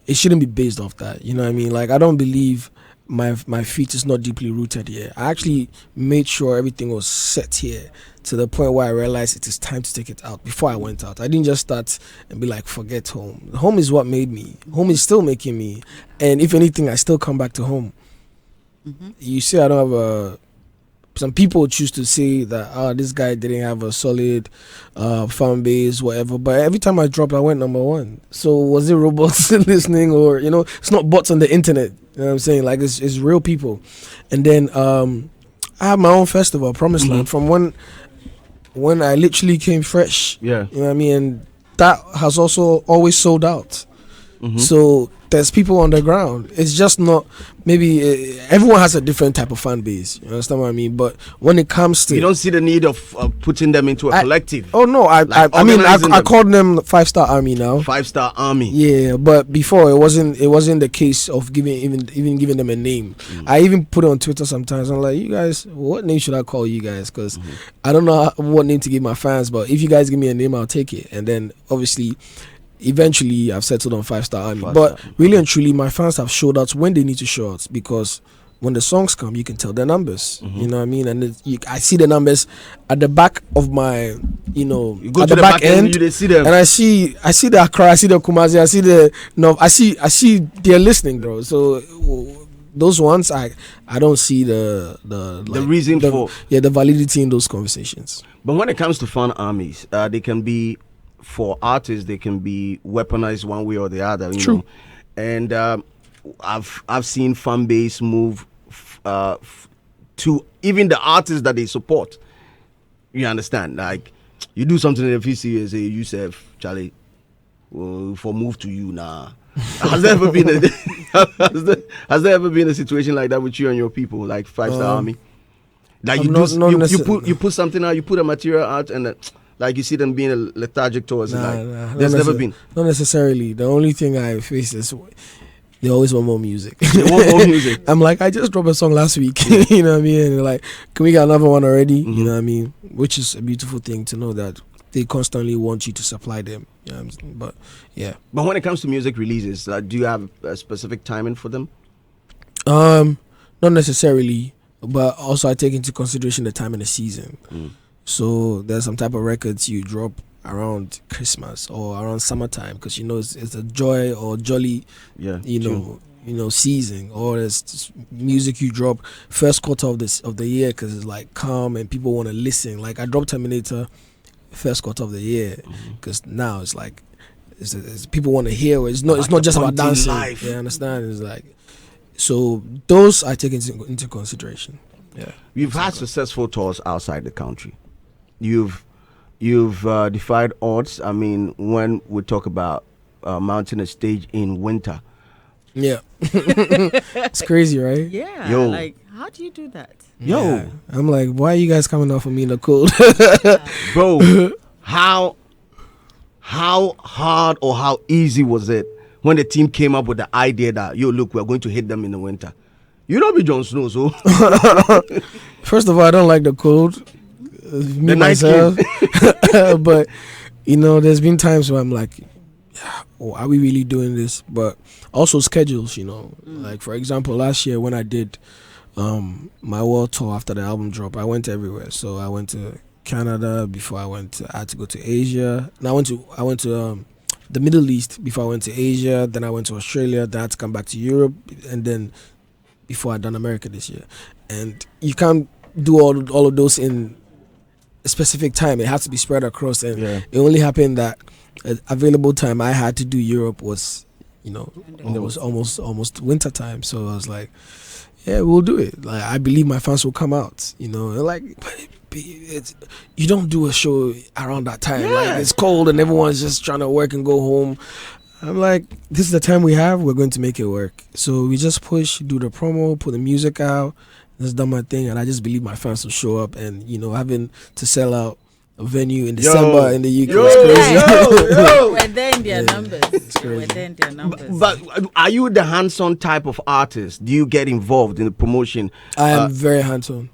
[SPEAKER 6] it shouldn't be based off that. You know what I mean? Like, I don't believe my feet is not deeply rooted here. I actually made sure everything was set here to the point where I realized it is time to take it out before I went out. I didn't just start and be like, forget home. Home is what made me. Home is still making me. And if anything, I still come back to home. You see, I don't have some people choose to say that this guy didn't have a solid fan base, whatever. But every time I dropped, I went #1. So was it robots listening, or, you know, it's not bots on the internet. You know what I'm saying? Like, it's real people. And then I have my own festival, Promised Land, from when I literally came fresh.
[SPEAKER 1] Yeah.
[SPEAKER 6] You know what I mean? And that has also always sold out. So there's people on the ground. It's just not maybe everyone has a different type of fan base. You understand what I mean? But when it comes to
[SPEAKER 1] You don't see the need of putting them into a collective.
[SPEAKER 6] oh no, I mean
[SPEAKER 1] organizing
[SPEAKER 6] I
[SPEAKER 1] them.
[SPEAKER 6] called them 5-star army now.
[SPEAKER 1] 5-star army.
[SPEAKER 6] Yeah, but before it wasn't the case of giving them a name. I even put it on Twitter sometimes. I'm like, you guys, what name should I call you guys? Because I don't know what name to give my fans. But if you guys give me a name, I'll take it. And then obviously, eventually, I've settled on 5-star army. But really and truly, my fans have showed out when they need to show out, because when the songs come, you can tell the numbers. You know what I mean? And I see the numbers at the back of my,
[SPEAKER 1] You go
[SPEAKER 6] at
[SPEAKER 1] to
[SPEAKER 6] the back end,
[SPEAKER 1] you see them.
[SPEAKER 6] and I see the Accra, I see the Kumasi, I see the no, I see they're listening, bro. So those ones, I don't see the
[SPEAKER 1] reason for
[SPEAKER 6] the validity in those conversations.
[SPEAKER 1] But when it comes to fan armies, they can be, for artists, they can be weaponized one way or the other. You
[SPEAKER 6] True.
[SPEAKER 1] know? And I've seen fan base move to even the artists that they support. You understand? Like, you do something in the VC and say, you say, Charlie, for move to you now. Has there ever been has there ever been a situation like that with you and your people, like 5-star army? Like you put something out, you put a material out, and like you see them being a lethargic towards it. Like, there's never been.
[SPEAKER 6] Not necessarily. The only thing I face is they always want more music.
[SPEAKER 1] They want more music.
[SPEAKER 6] I'm like, I just dropped a song last week. You know what I mean? And they're like, can we get another one already? You know what I mean? Which is a beautiful thing to know that they constantly want you to supply them. You know what I'm saying? But yeah.
[SPEAKER 1] But when it comes to music releases, do you have a specific timing for them?
[SPEAKER 6] Not necessarily, but also I take into consideration the time in the season. So there's some type of records you drop around Christmas or around summertime, because it's a joy or jolly, season. Or there's music you drop first quarter of the year because it's like calm and people want to listen. Like I dropped Terminator first quarter of the year because now it's like it's people want to hear. It's not just about dancing.
[SPEAKER 1] Life.
[SPEAKER 6] Yeah, understand? It's like, so those I take into consideration. Yeah,
[SPEAKER 1] You've had successful tours outside the country. You've defied odds. I mean, when we talk about mounting a stage in winter.
[SPEAKER 6] Yeah. It's crazy, right?
[SPEAKER 2] Yeah.
[SPEAKER 1] Yo.
[SPEAKER 2] Like, how do you do that?
[SPEAKER 1] Yo,
[SPEAKER 6] Yeah. I'm like, why are you guys coming off of me in the cold?
[SPEAKER 1] bro, how hard or how easy was it when the team came up with the idea that, yo, look, we're going to hit them in the winter? You don't be Jon Snow, so.
[SPEAKER 6] First of all, I don't like the cold. Me
[SPEAKER 1] The night
[SPEAKER 6] myself. But, there's been times where I'm like, are we really doing this? But also schedules, Like, for example, last year when I did my world tour after the album drop, I went everywhere. So I went to Canada before I had to go to Asia. And I went to the Middle East before I went to Asia. Then I went to Australia. Then I had to come back to Europe. And then before I done America this year. And you can't do all of those in a specific time. It has to be spread across. And it only happened that available time I had to do Europe was, it was almost winter time. So I was like, yeah, we'll do it. Like, I believe my fans will come out. Like, you don't do a show around that time.
[SPEAKER 1] Yeah.
[SPEAKER 6] Like, it's cold and everyone's just trying to work and go home. I'm like, this is the time we have. We're going to make it work. So we just push, do the promo, put the music out. Just done my thing, and I just believe my fans will show up. And having to sell out a venue in December in the UK is crazy.
[SPEAKER 2] We're there in their numbers.
[SPEAKER 6] It's crazy.
[SPEAKER 2] We're there in their numbers.
[SPEAKER 1] But are you the hands-on type of artist? Do you get involved in the promotion?
[SPEAKER 6] I am very hands-on.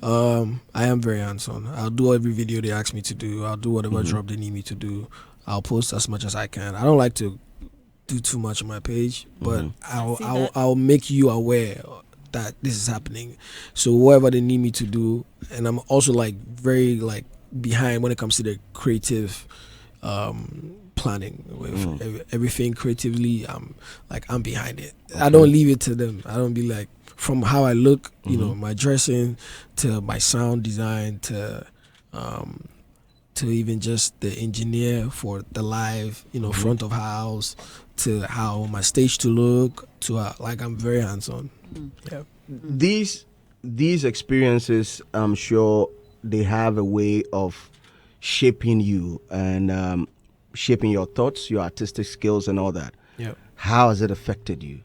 [SPEAKER 6] I am very hands-on. I'll do every video they ask me to do. I'll do whatever drop they need me to do. I'll post as much as I can. I don't like to do too much on my page, but I'll make you aware that this is happening. So whatever they need me to do, and I'm also very behind when it comes to the creative planning with everything creatively. I'm behind it. Okay. I don't leave it to them. I don't be like, from how I look, my dressing, to my sound design, to even just the engineer for the live, front of house, to how my stage to look, to I'm very hands-on. Yeah.
[SPEAKER 1] These experiences, I'm sure they have a way of shaping you and shaping your thoughts, your artistic skills, and all that.
[SPEAKER 6] Yep.
[SPEAKER 1] How has it affected you?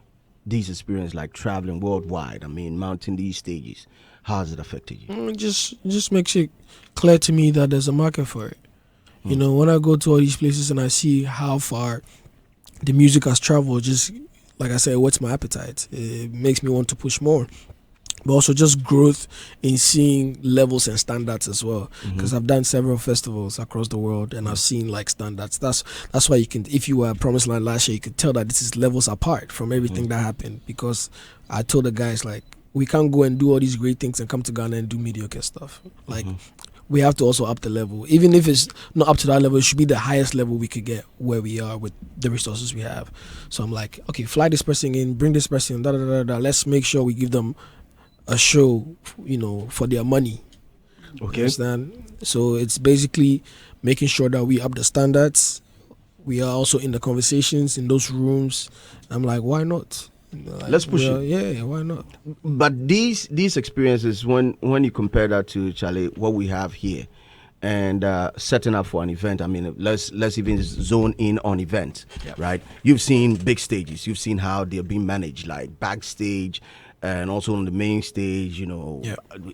[SPEAKER 1] These experiences, like traveling worldwide, I mean, mounting these stages, how has it affected you?
[SPEAKER 6] It just makes it clear to me that there's a market for it. You know, when I go to all these places and I see how far the music has traveled, just like I said, what's my appetite? It makes me want to push more. But also just growth in seeing levels and standards as well. Because I've done several festivals across the world and I've seen like standards. That's why you can, if you were at Promised Land last year, you could tell that this is levels apart from everything that happened. Because I told the guys, like, we can't go and do all these great things and come to Ghana and do mediocre stuff. Like, we have to also up the level. Even if it's not up to that level, it should be the highest level we could get where we are with the resources we have. So I'm like, okay, fly this person in, bring this person, da da da da. Let's make sure we give them a show, you know, for their money.
[SPEAKER 1] Okay.
[SPEAKER 6] Understand? So it's basically making sure that we up the standards. We are also in the conversations in those rooms. I'm like, why not? Like,
[SPEAKER 1] Let's push it.
[SPEAKER 6] Yeah, why not?
[SPEAKER 1] But these experiences, when you compare that to Charlie, what we have here, and setting up for an event, I mean, let's even zone in on events, right? You've seen big stages. You've seen how they're being managed, like backstage, and also on the main stage, you know,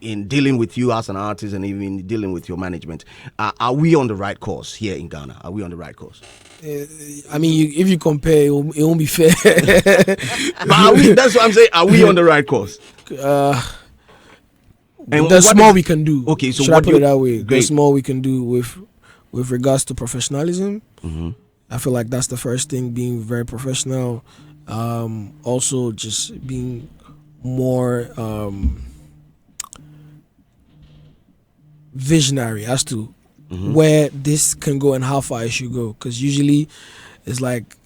[SPEAKER 1] in dealing with you as an artist and even dealing with your management. Are we on the right course here in Ghana? Are we on the right course?
[SPEAKER 6] I mean, if you compare, it won't be fair.
[SPEAKER 1] But that's what I'm saying. Are we on the right course? And
[SPEAKER 6] there's more we can do.
[SPEAKER 1] Okay, so
[SPEAKER 6] should
[SPEAKER 1] what
[SPEAKER 6] I put it that way?
[SPEAKER 1] Great.
[SPEAKER 6] There's more we can do with regards to professionalism. I feel like that's the first thing, being very professional. Also, just being more visionary as to where this can go and how far it should go. Because usually it's like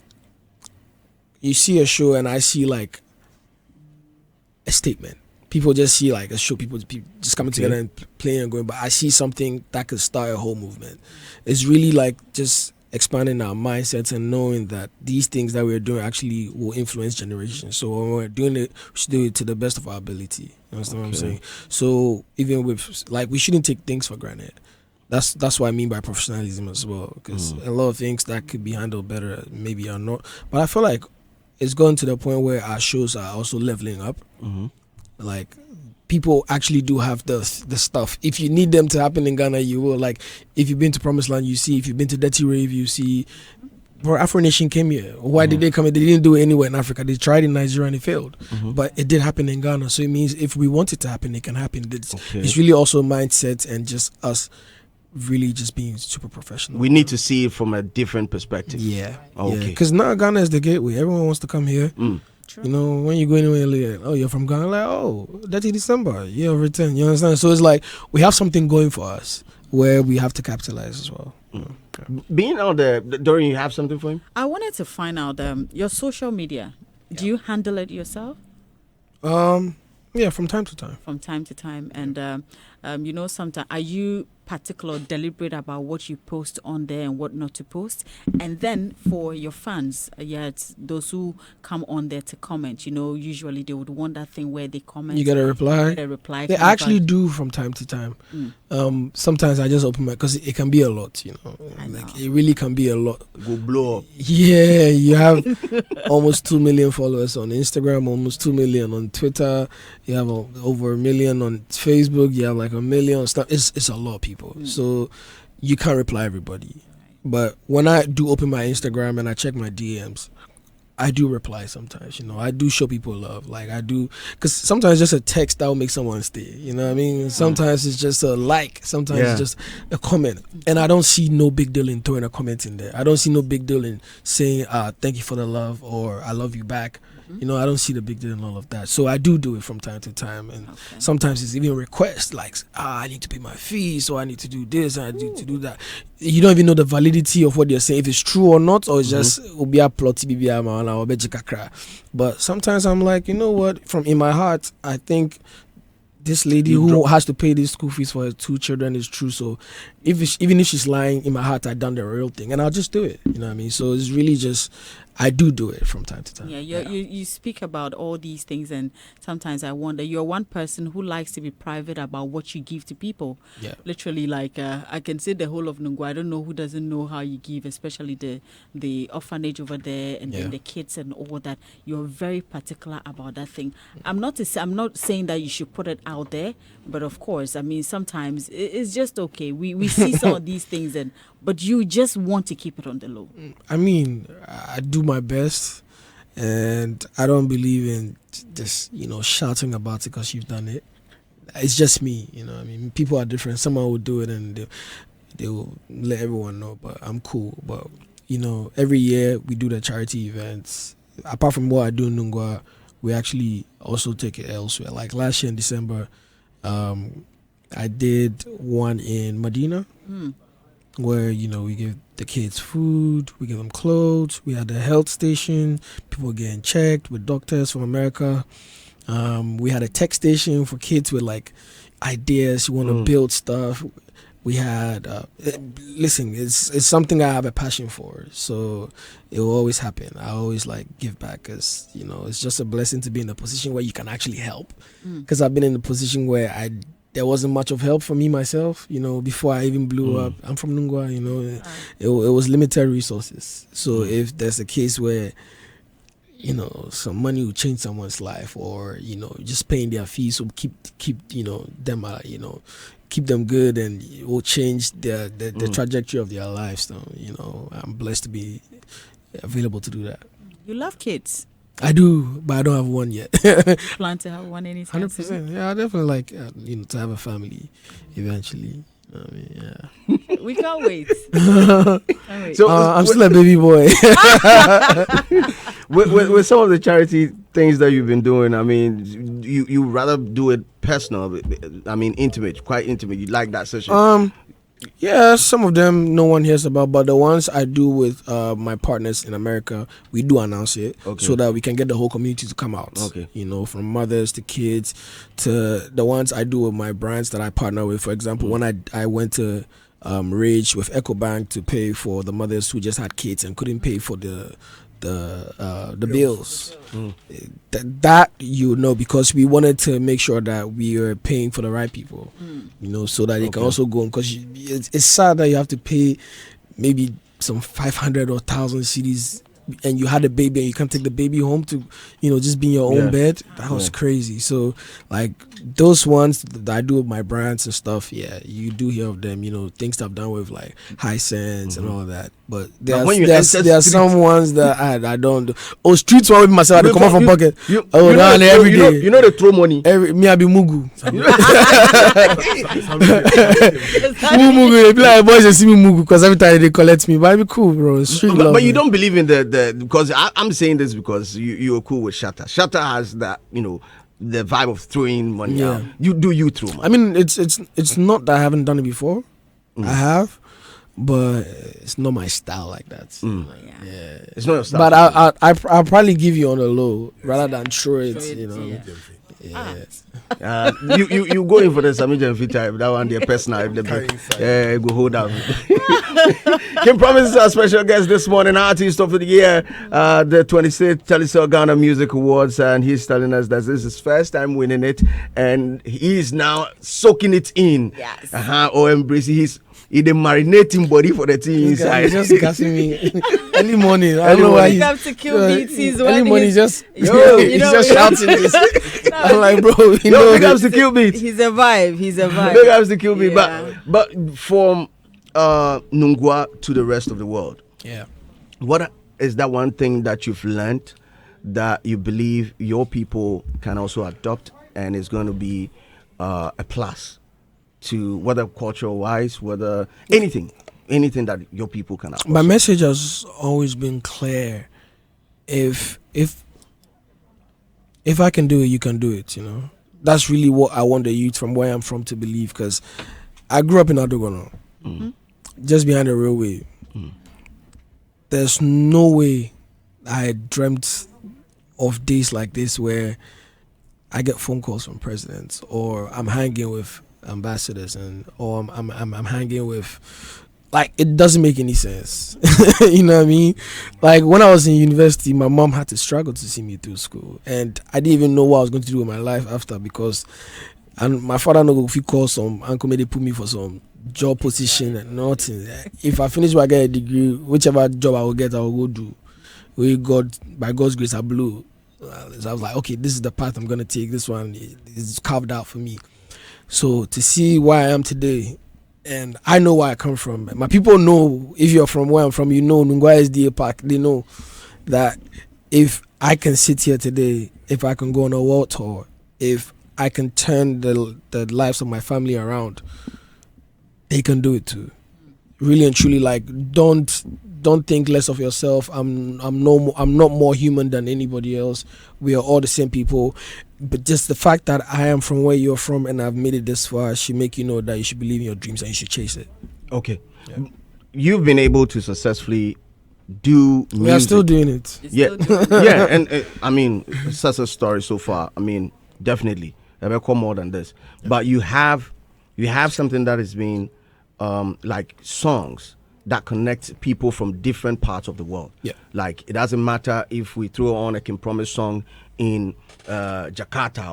[SPEAKER 6] you see a show and I see like a statement. People just see like a show, people just coming together and playing and going, but I see something that could start a whole movement. It's really like just expanding our mindsets and knowing that these things that we're doing actually will influence generations. So when we're doing it, we should do it to the best of our ability. You understand what I'm saying? So even with, like, we shouldn't take things for granted. That's what I mean by professionalism as well, because a lot of things that could be handled better maybe are not. But I feel like it's gone to the point where our shows are also leveling up. Like, people actually do have the stuff. If you need them to happen in Ghana, you will. Like, if you've been to Promised Land, you see. If you've been to Dirty Rave, you see. Bro, Afro Nation came here. Why did they come here? They didn't do it anywhere in Africa. They tried in Nigeria and it failed. But it did happen in Ghana. So it means if we want it to happen, it can happen. It's really also mindset and just us really just being super professional.
[SPEAKER 1] We need to see it from a different perspective.
[SPEAKER 6] Yeah.
[SPEAKER 1] Okay.
[SPEAKER 6] Because now Ghana is the gateway. Everyone wants to come here. You know, when you go anywhere, like, oh, you're from Ghana, like, oh, that's December, year of return. You understand? So it's like we have something going for us where we have to capitalize as well.
[SPEAKER 1] Being out there, Dorian, you have something for him?
[SPEAKER 2] I wanted to find out your social media. Do you handle it yourself?
[SPEAKER 6] Yeah, from time to time.
[SPEAKER 2] From time to time, and you know, sometimes are you particular, deliberate about what you post on there and what not to post? And then for your fans, it's those who come on there to comment. You know, usually they would want that thing where they comment.
[SPEAKER 6] You get a reply.
[SPEAKER 2] Get a reply.
[SPEAKER 6] They actually do from time to time. Sometimes I just open my, because it can be a lot. You know, like it really can be a lot.
[SPEAKER 1] Go blow up.
[SPEAKER 6] Yeah, you have almost 2 million followers on Instagram, almost 2 million on Twitter. You have over 1 million on Facebook. You have like 1 million on stuff. It's a lot of people. So you can't reply everybody. But when I do open my Instagram and I check my DMs, I do reply sometimes. You know, I do show people love. Like I do, because sometimes just a text that will make someone stay. You know what I mean? Sometimes it's just a like. Sometimes it's just a comment. And I don't see no big deal in throwing a comment in there. I don't see no big deal in saying, thank you for the love, or I love you back. You know, I don't see the big deal in all of that. So I do it from time to time. And sometimes it's even requests like, I need to pay my fees, so I need to do this, and I need to do that. You don't even know the validity of what they're saying, if it's true or not, or it's just but sometimes I'm like, you know what, from in my heart, I think this lady who has to pay these school fees for her 2 children is true. So even if she's lying, in my heart, I've done the real thing, and I'll just do it. You know what I mean? So it's really just, I do it from time to time.
[SPEAKER 2] Yeah, you speak about all these things, and sometimes I wonder, you're one person who likes to be private about what you give to people.
[SPEAKER 6] Yeah.
[SPEAKER 2] Literally, like I can say the whole of Nungwa. I don't know who doesn't know how you give, especially the orphanage over there and then the kids and all that. You're very particular about that thing. I'm not saying that you should put it out there, but of course, I mean, sometimes it's just okay. We see some of these things, but you just want to keep it on the low.
[SPEAKER 6] I mean, I do my best, and I don't believe in just shouting about it because you've done it. It's just me, I mean, people are different. Someone will do it and they'll let everyone know, but I'm cool. But every year we do the charity events. Apart from what I do in Nungwa, we actually also take it elsewhere. Like last year in December, I did one in Medina. Where we give the kids food, we give them clothes. We had a health station, people getting checked with doctors from America. We had a tech station for kids with like ideas, you want to build stuff. We had listen, it's something I have a passion for, so it will always happen. I always like give back, because it's just a blessing to be in a position where you can actually help, because I've been in a position where there wasn't much of help for me myself, before I even blew up. I'm from Nungwa, it was limited resources. So if there's a case where, some money will change someone's life, or, just paying their fees will keep them, keep them good, and it will change the trajectory of their lives. So, I'm blessed to be available to do that.
[SPEAKER 2] You love kids.
[SPEAKER 6] I do, but I don't have one yet.
[SPEAKER 2] Plan to have one anytime
[SPEAKER 6] 100%. Yeah, I definitely like to have a family eventually. I mean, yeah.
[SPEAKER 2] We can't wait.
[SPEAKER 1] So
[SPEAKER 6] I'm still a baby boy.
[SPEAKER 1] with some of the charity things that you've been doing, I mean, you rather do it personal. I mean, intimate, quite intimate. You like that session?
[SPEAKER 6] Yeah, some of them no one hears about, but the ones I do with my partners in America, we do announce it, so that we can get the whole community to come out.
[SPEAKER 1] Okay.
[SPEAKER 6] From mothers to kids to the ones I do with my brands that I partner with. For example, when I went to Rage with EcoBank to pay for the mothers who just had kids and couldn't pay for the bills. That because we wanted to make sure that we are paying for the right people, so that they can also go on, because it's sad that you have to pay maybe some 500 or 1,000 CDs, and you had a baby and you can't take the baby home to just be in your own bed. That was crazy. So like those ones that I do with my brands and stuff, you do hear of them, things that I've done with like High Sense and all of that. But there are some ones that I don't do. Streets one with myself, I come out from pocket. Every day.
[SPEAKER 1] They throw money.
[SPEAKER 6] Me I be Mugu. Mugu, they be like, boys, they see me Mugu, because every time they collect me. But I be cool, bro. Street love.
[SPEAKER 1] But you don't believe in the because I'm saying this because you're cool with Shatta. Shatta has that, the vibe of throwing money out. You throw money.
[SPEAKER 6] I mean, it's not that I haven't done it before. I have, but it's not my style like that.
[SPEAKER 1] It's not your style.
[SPEAKER 6] But I'll probably give you on the low rather than throw it.
[SPEAKER 1] You go in for the Sami Jamfi type, that one, the personal, go hold down. KingPromise is our special guest this morning, Artist of the Year, the 26th Telesur Ghana Music Awards, and he's telling us that this is his first time winning it, and he's now soaking it in.
[SPEAKER 2] Yes.
[SPEAKER 1] Or embracing his. He the marinating body for the team inside.
[SPEAKER 6] He's just gassing me early morning. I don't know why.
[SPEAKER 2] He comes to kill beats. He's
[SPEAKER 6] early morning. He's just
[SPEAKER 2] he's
[SPEAKER 6] shouting this. I'm like, bro,
[SPEAKER 1] big ups to kill beats.
[SPEAKER 2] He's a vibe.
[SPEAKER 1] Big ups to kill beats. But from Nungwa to the rest of the world, what is that one thing that you've learned that you believe your people can also adopt, and is going to be a plus to, whether cultural wise, whether anything that your people can adopt?
[SPEAKER 6] My message has always been clear. If I can do it, you can do it. That's really what I want the youth from where I'm from to believe, because I grew up in Adogono, just behind the railway. There's no way I dreamt of days like this where I get phone calls from presidents, or I'm hanging with ambassadors, or I'm hanging with like it doesn't make any sense. You know what I mean? Like when I was in university, my mom had to struggle to see me through school, and I didn't even know what I was going to do with my life after, because and my father know if he call some uncle may they put me for some job position and nothing. If I finish, I get a degree, whichever job I will get, I will go do. By God's grace, I blew. So I was like, okay, this is the path I'm gonna take. This one is carved out for me. So to see where I am today, and I know where I come from. My people know, if you're from where I'm from, you know Nungwa SDA Park. They know that if I can sit here today, if I can go on a world tour, if I can turn the lives of my family around, they can do it too. Really and truly, like don't think less of yourself. I'm not more human than anybody else. We are all the same people. But just the fact that I am from where you're from and I've made it this far should make you know that you should believe in your dreams and you should chase it.
[SPEAKER 1] Okay. Yeah. You've been able to successfully do music.
[SPEAKER 6] We are still doing it.
[SPEAKER 1] Yeah. Yeah, and I mean, such a story so far. I mean, definitely. There will come more than this. Yeah. But you have something that is being like songs that connect people from different parts of the world. Yeah. Like it doesn't matter if we throw on a KingPromise song in Jakarta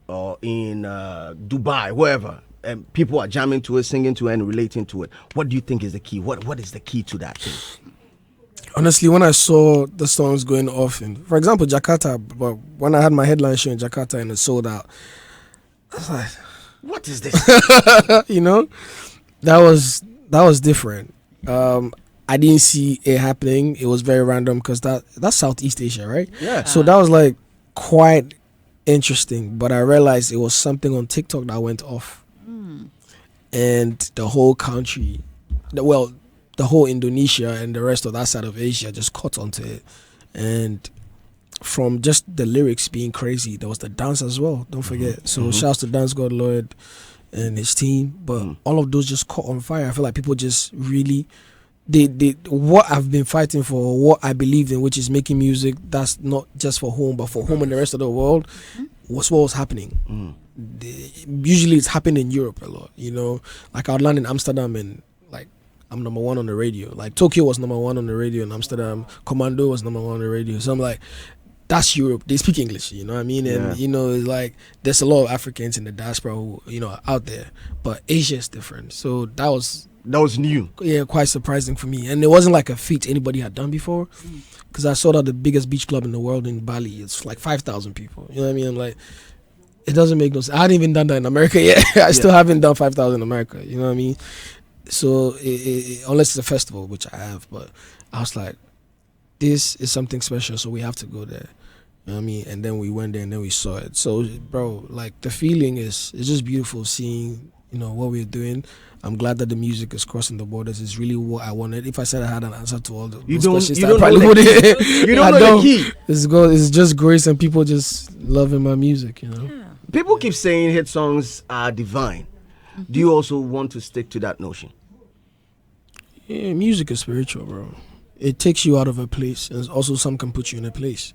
[SPEAKER 1] or in Dubai, wherever, and people are jamming to it, singing to it, and relating to it. What do you think is the key? What is the key to that thing?
[SPEAKER 6] Honestly, when I saw the songs going off in, for example, Jakarta, but when I had my headline show in Jakarta and it sold out, I was like,
[SPEAKER 1] what is this?
[SPEAKER 6] You know, that was different. I didn't see it happening. It was very random because that's Southeast Asia, right?
[SPEAKER 1] Yeah.
[SPEAKER 6] So that was like quite interesting. But I realized it was something on TikTok that went off, and the whole country, the whole Indonesia and the rest of that side of Asia just caught onto it. And from just the lyrics being crazy, there was the dance as well. Don't forget. So shouts to Dance God Lloyd and his team, but all of those just caught on fire. I feel like people just really, they what I've been fighting for, what I believed in, which is making music that's not just for home but for home and the rest of the world, was what was happening. Usually it's happened in Europe a lot, you know, like I'd land in Amsterdam and like I'm number one on the radio. Like Tokyo was number one on the radio in Amsterdam, Commando was number one on the radio. So I'm like, that's Europe. They speak English, you know what I mean? And, you know, it's like there's a lot of Africans in the diaspora who, you know, are out there. But Asia is different. So that was
[SPEAKER 1] new.
[SPEAKER 6] Yeah, quite surprising for me. And it wasn't like a feat anybody had done before. Because I saw that the biggest beach club in the world in Bali, it's like 5,000 people. You know what I mean? I'm like, it doesn't make no sense. I hadn't even done that in America yet. I still haven't done 5,000 in America. You know what I mean? So unless it's a festival, which I have. But I was like, this is something special, so we have to go there. You know what I mean? And then we went there and then we saw it. So, bro, like the feeling it's just beautiful seeing, you know, what we're doing. I'm glad that the music is crossing the borders. It's really what I wanted. If I said I had an answer to all those questions, I probably wouldn't.
[SPEAKER 1] You don't know the key.
[SPEAKER 6] It's just grace and people just loving my music, you know?
[SPEAKER 2] Yeah.
[SPEAKER 1] People keep saying hit songs are divine. Do you also want to stick to that notion?
[SPEAKER 6] Yeah, music is spiritual, bro. It takes you out of a place, and also some can put you in a place.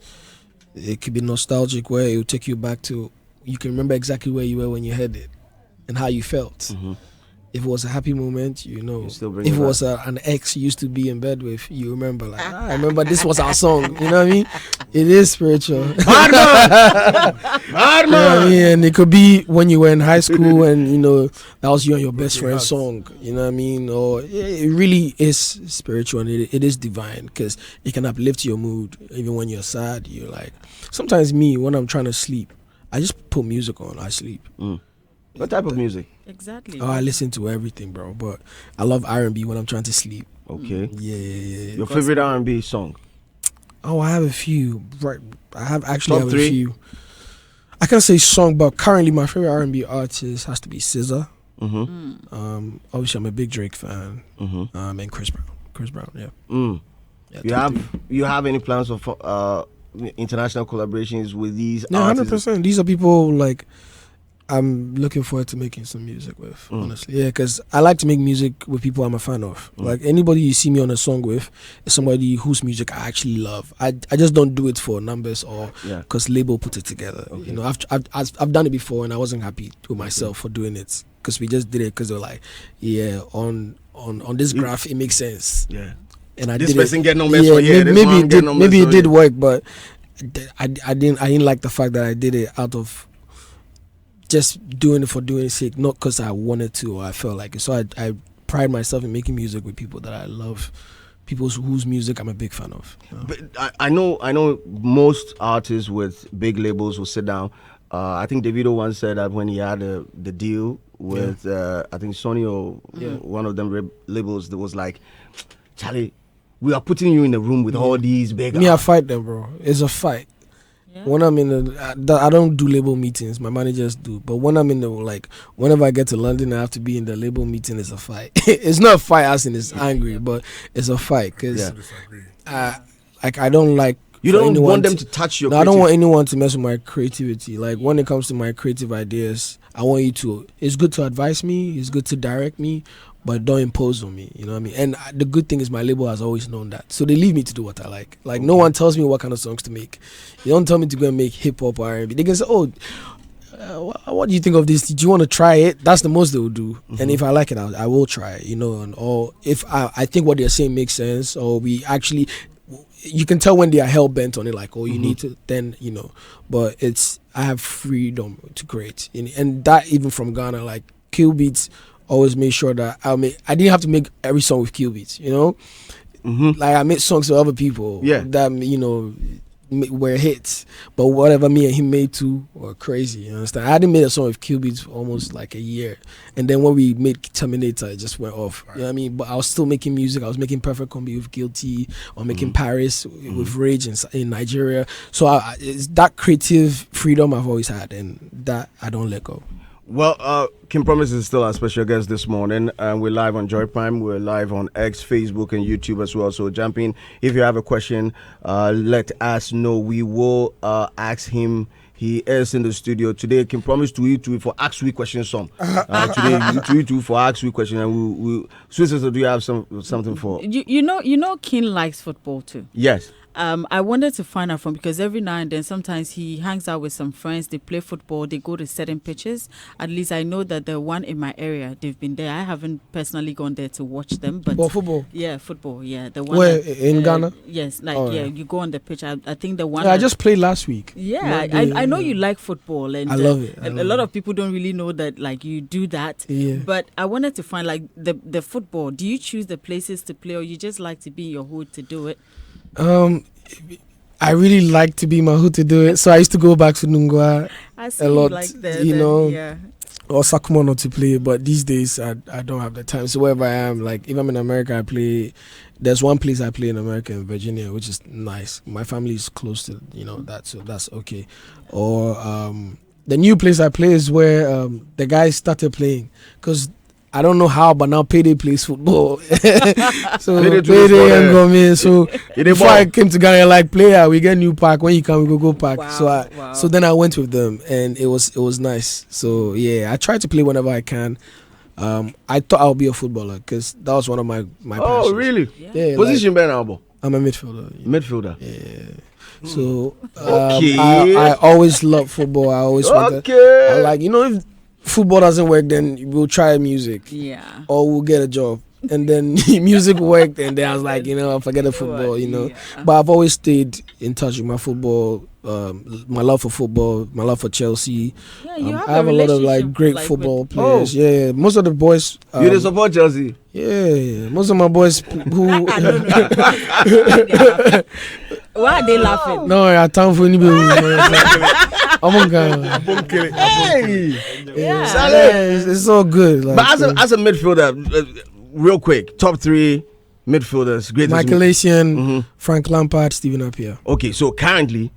[SPEAKER 6] It could be nostalgic, where it will take you back to, you can remember exactly where you were when you heard it and how you felt. If it was a happy moment, you know. If it was an ex you used to be in bed with, you remember, like, I remember this was our song. You know what I mean? It is spiritual. You know what I mean? And it could be when you were in high school and, you know, that was you and your best friend's song. You know what I mean? Or it really is spiritual, and it is divine, because it can uplift your mood. Even when you're sad, you're like, sometimes me, when I'm trying to sleep, I just put music on, I sleep.
[SPEAKER 1] What type of music?
[SPEAKER 2] Exactly.
[SPEAKER 6] Oh, I listen to everything, bro. But I love R&B when I'm trying to sleep.
[SPEAKER 1] Okay.
[SPEAKER 6] Yeah.
[SPEAKER 1] Your favorite R&B song?
[SPEAKER 6] Oh, I have a few. Right, I have
[SPEAKER 1] Top
[SPEAKER 6] a
[SPEAKER 1] three?
[SPEAKER 6] few. I can't say song, but currently my favorite R&B artist has to be SZA. Obviously, I'm a big Drake fan. And Chris Brown. Yeah.
[SPEAKER 1] You have any plans of international collaborations with these
[SPEAKER 6] Yeah,
[SPEAKER 1] artists?
[SPEAKER 6] 100%. These are people like I'm looking forward to making some music with, honestly. Yeah, because I like to make music with people I'm a fan of. Like anybody you see me on a song with is somebody whose music I actually love. I just don't do it for numbers or because label put it together. Okay. You know, I've done it before and I wasn't happy with myself for doing it because we just did it because they were like, yeah, on this graph it makes sense.
[SPEAKER 1] Yeah.
[SPEAKER 6] And I
[SPEAKER 1] this
[SPEAKER 6] did
[SPEAKER 1] person
[SPEAKER 6] it.
[SPEAKER 1] get no mess
[SPEAKER 6] yeah,
[SPEAKER 1] for you.
[SPEAKER 6] Maybe it did work, but I didn't like the fact that I did it out of just doing it for doing it sake, not because I wanted to or I felt like it. So I pride myself in making music with people that I love, people whose music I'm a big fan of. You know?
[SPEAKER 1] But I know most artists with big labels will sit down. I think Davido once said that when he had the deal with I think Sony or one of them labels, that was like, Charlie, we are putting you in a room with all these big.
[SPEAKER 6] I fight them, bro. It's a fight. Yeah. When I'm in I don't do label meetings. My managers do. But when I'm in whenever I get to London, I have to be in the label meeting. It's a fight. It's not a fight as in it's angry, but it's a fight because I don't like.
[SPEAKER 1] You don't want them to touch your.
[SPEAKER 6] No, I don't want anyone to mess with my creativity. Like when it comes to my creative ideas, I want you to. It's good to advise me. It's good to direct me. But don't impose on me, you know what I mean? And the good thing is my label has always known that. So they leave me to do what I like. Like, no one tells me what kind of songs to make. You don't tell me to go and make hip-hop or R&B. They can say, what do you think of this? Do you want to try it? That's the most they will do. And if I like it, I will try it, you know? Or if I think what they're saying makes sense, or we actually... You can tell when they are hell-bent on it, like, you need to, then, you know. But I have freedom to create. And that even from Ghana, like, Kill Beats... always made sure that I didn't have to make every song with Kill Beats, you know? Like I made songs for other people that, you know, were hits. But whatever me and him made too were crazy, you understand? I hadn't made a song with Kill Beats for almost like a year. And then when we made Terminator, it just went off. You know what I mean? But I was still making music. I was making Perfect Combi with Guilty, or making Paris with Rage in Nigeria. So it's that creative freedom I've always had, and that I don't let go.
[SPEAKER 1] Well, KingPromise is still our special guest this morning. We're live on Joy Prime. We're live on X, Facebook, and YouTube as well. So jump in. If you have a question, let us know. We will ask him. He is in the studio today. KingPromise to for Ask We Question song. Today to for Ask We Question, and we. Sister, do you have something for?
[SPEAKER 2] You know, King likes football too.
[SPEAKER 1] Yes.
[SPEAKER 2] I wanted to find out because every now and then sometimes he hangs out with some friends, they play football, they go to certain pitches. At least I know that the one in my area, they've been there. I haven't personally gone there to watch them, but
[SPEAKER 6] football.
[SPEAKER 2] Yeah, football. Yeah, the one
[SPEAKER 6] where in Ghana.
[SPEAKER 2] Yes, you go on the pitch. I think the one.
[SPEAKER 6] Yeah, I just played last week.
[SPEAKER 2] Yeah, I know you like football, and
[SPEAKER 6] I love it.
[SPEAKER 2] A lot of people don't really know that like you do that.
[SPEAKER 6] Yeah.
[SPEAKER 2] But I wanted to find like the football. Do you choose the places to play, or you just like to be in your hood to do it?
[SPEAKER 6] I really like to be in my hood to do it, so I used to go back to Nungwa a lot, or Sakumono to play. But these days, I don't have the time. So wherever I am, like if I'm in America, I play. There's one place I play in America, in Virginia, which is nice. My family is close to that, so that's okay. Or the new place I play is where the guys started playing, because I don't know how, but now Payday plays football. So Payday and Gomez. So before I came to Ghana, like player, we get new park. When you come, we go park.
[SPEAKER 2] Wow,
[SPEAKER 6] so then I went with them, and it was nice. So yeah, I try to play whenever I can. I thought I would be a footballer because that was one of my passions.
[SPEAKER 1] Oh really?
[SPEAKER 6] Yeah.
[SPEAKER 1] Position Ben Albo.
[SPEAKER 6] I'm a midfielder.
[SPEAKER 1] Midfielder.
[SPEAKER 6] Yeah. So
[SPEAKER 1] okay.
[SPEAKER 6] I always love football. I always want to, if football doesn't work, then we'll try music.
[SPEAKER 2] Yeah.
[SPEAKER 6] Or we'll get a job. And then music worked, and then I was like, forget the football, Yeah. But I've always stayed in touch with my football, my love for football, my love for Chelsea.
[SPEAKER 2] Yeah,
[SPEAKER 6] I have a lot of like great football players. Yeah, most of the boys.
[SPEAKER 1] You support Chelsea?
[SPEAKER 6] Yeah, most of my boys who.
[SPEAKER 2] Why are they laughing?
[SPEAKER 6] No, I time for anybody.
[SPEAKER 1] Hey,
[SPEAKER 6] it's all good. Like,
[SPEAKER 1] but as a midfielder, real quick, top 3 midfielders, greatest.
[SPEAKER 6] Michael Essien, Frank Lampard, Steven Appiah.
[SPEAKER 1] Okay, so currently,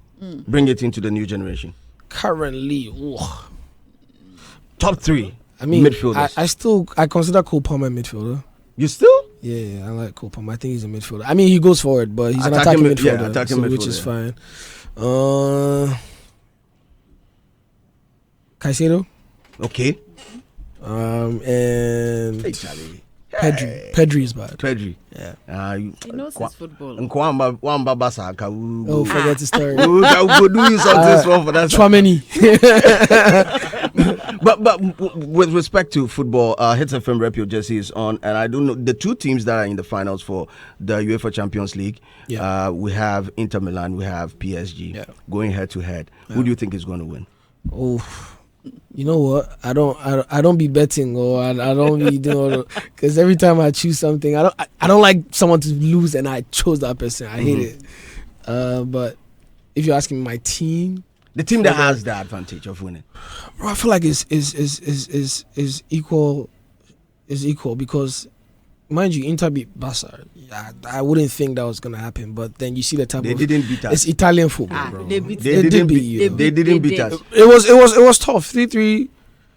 [SPEAKER 1] bring it into the new generation.
[SPEAKER 6] Currently,
[SPEAKER 1] top 3.
[SPEAKER 6] I mean,
[SPEAKER 1] midfielders.
[SPEAKER 6] I consider Cole Palmer a midfielder.
[SPEAKER 1] You still?
[SPEAKER 6] Yeah, I like Cole Palmer. I think he's a midfielder. I mean, he goes forward, but he's an attacking midfielder, which is fine. Caicedo?
[SPEAKER 1] Okay.
[SPEAKER 6] And
[SPEAKER 1] Hey, Charlie.
[SPEAKER 6] Pedri is bad.
[SPEAKER 1] Pedri.
[SPEAKER 6] Yeah.
[SPEAKER 2] He knows his football.
[SPEAKER 1] Wamba Basaka.
[SPEAKER 6] Oh, forget the story.
[SPEAKER 1] We will go do you something small for that.
[SPEAKER 6] Chouameni.
[SPEAKER 1] But with respect to football, Hits FM Rep Your Jersey is on, and I don't know the two teams that are in the finals for the UEFA Champions League.
[SPEAKER 6] Yeah.
[SPEAKER 1] We have Inter Milan, we have PSG going head to head. Who do you think is going to win?
[SPEAKER 6] Oh, you know what? I don't be betting, or I don't be doing, because every time I choose something, I don't like someone to lose, and I chose that person. I hate it. But if you're asking my team,
[SPEAKER 1] the team that has the advantage of winning,
[SPEAKER 6] bro, I feel like is equal because, mind you, Inter beat Barca. I wouldn't think that was gonna happen, but then you see the type
[SPEAKER 1] they
[SPEAKER 6] of
[SPEAKER 1] didn't beat us.
[SPEAKER 6] it's Italian football, bro.
[SPEAKER 2] They
[SPEAKER 6] did beat you.
[SPEAKER 1] They didn't beat us.
[SPEAKER 6] It was tough. 3-3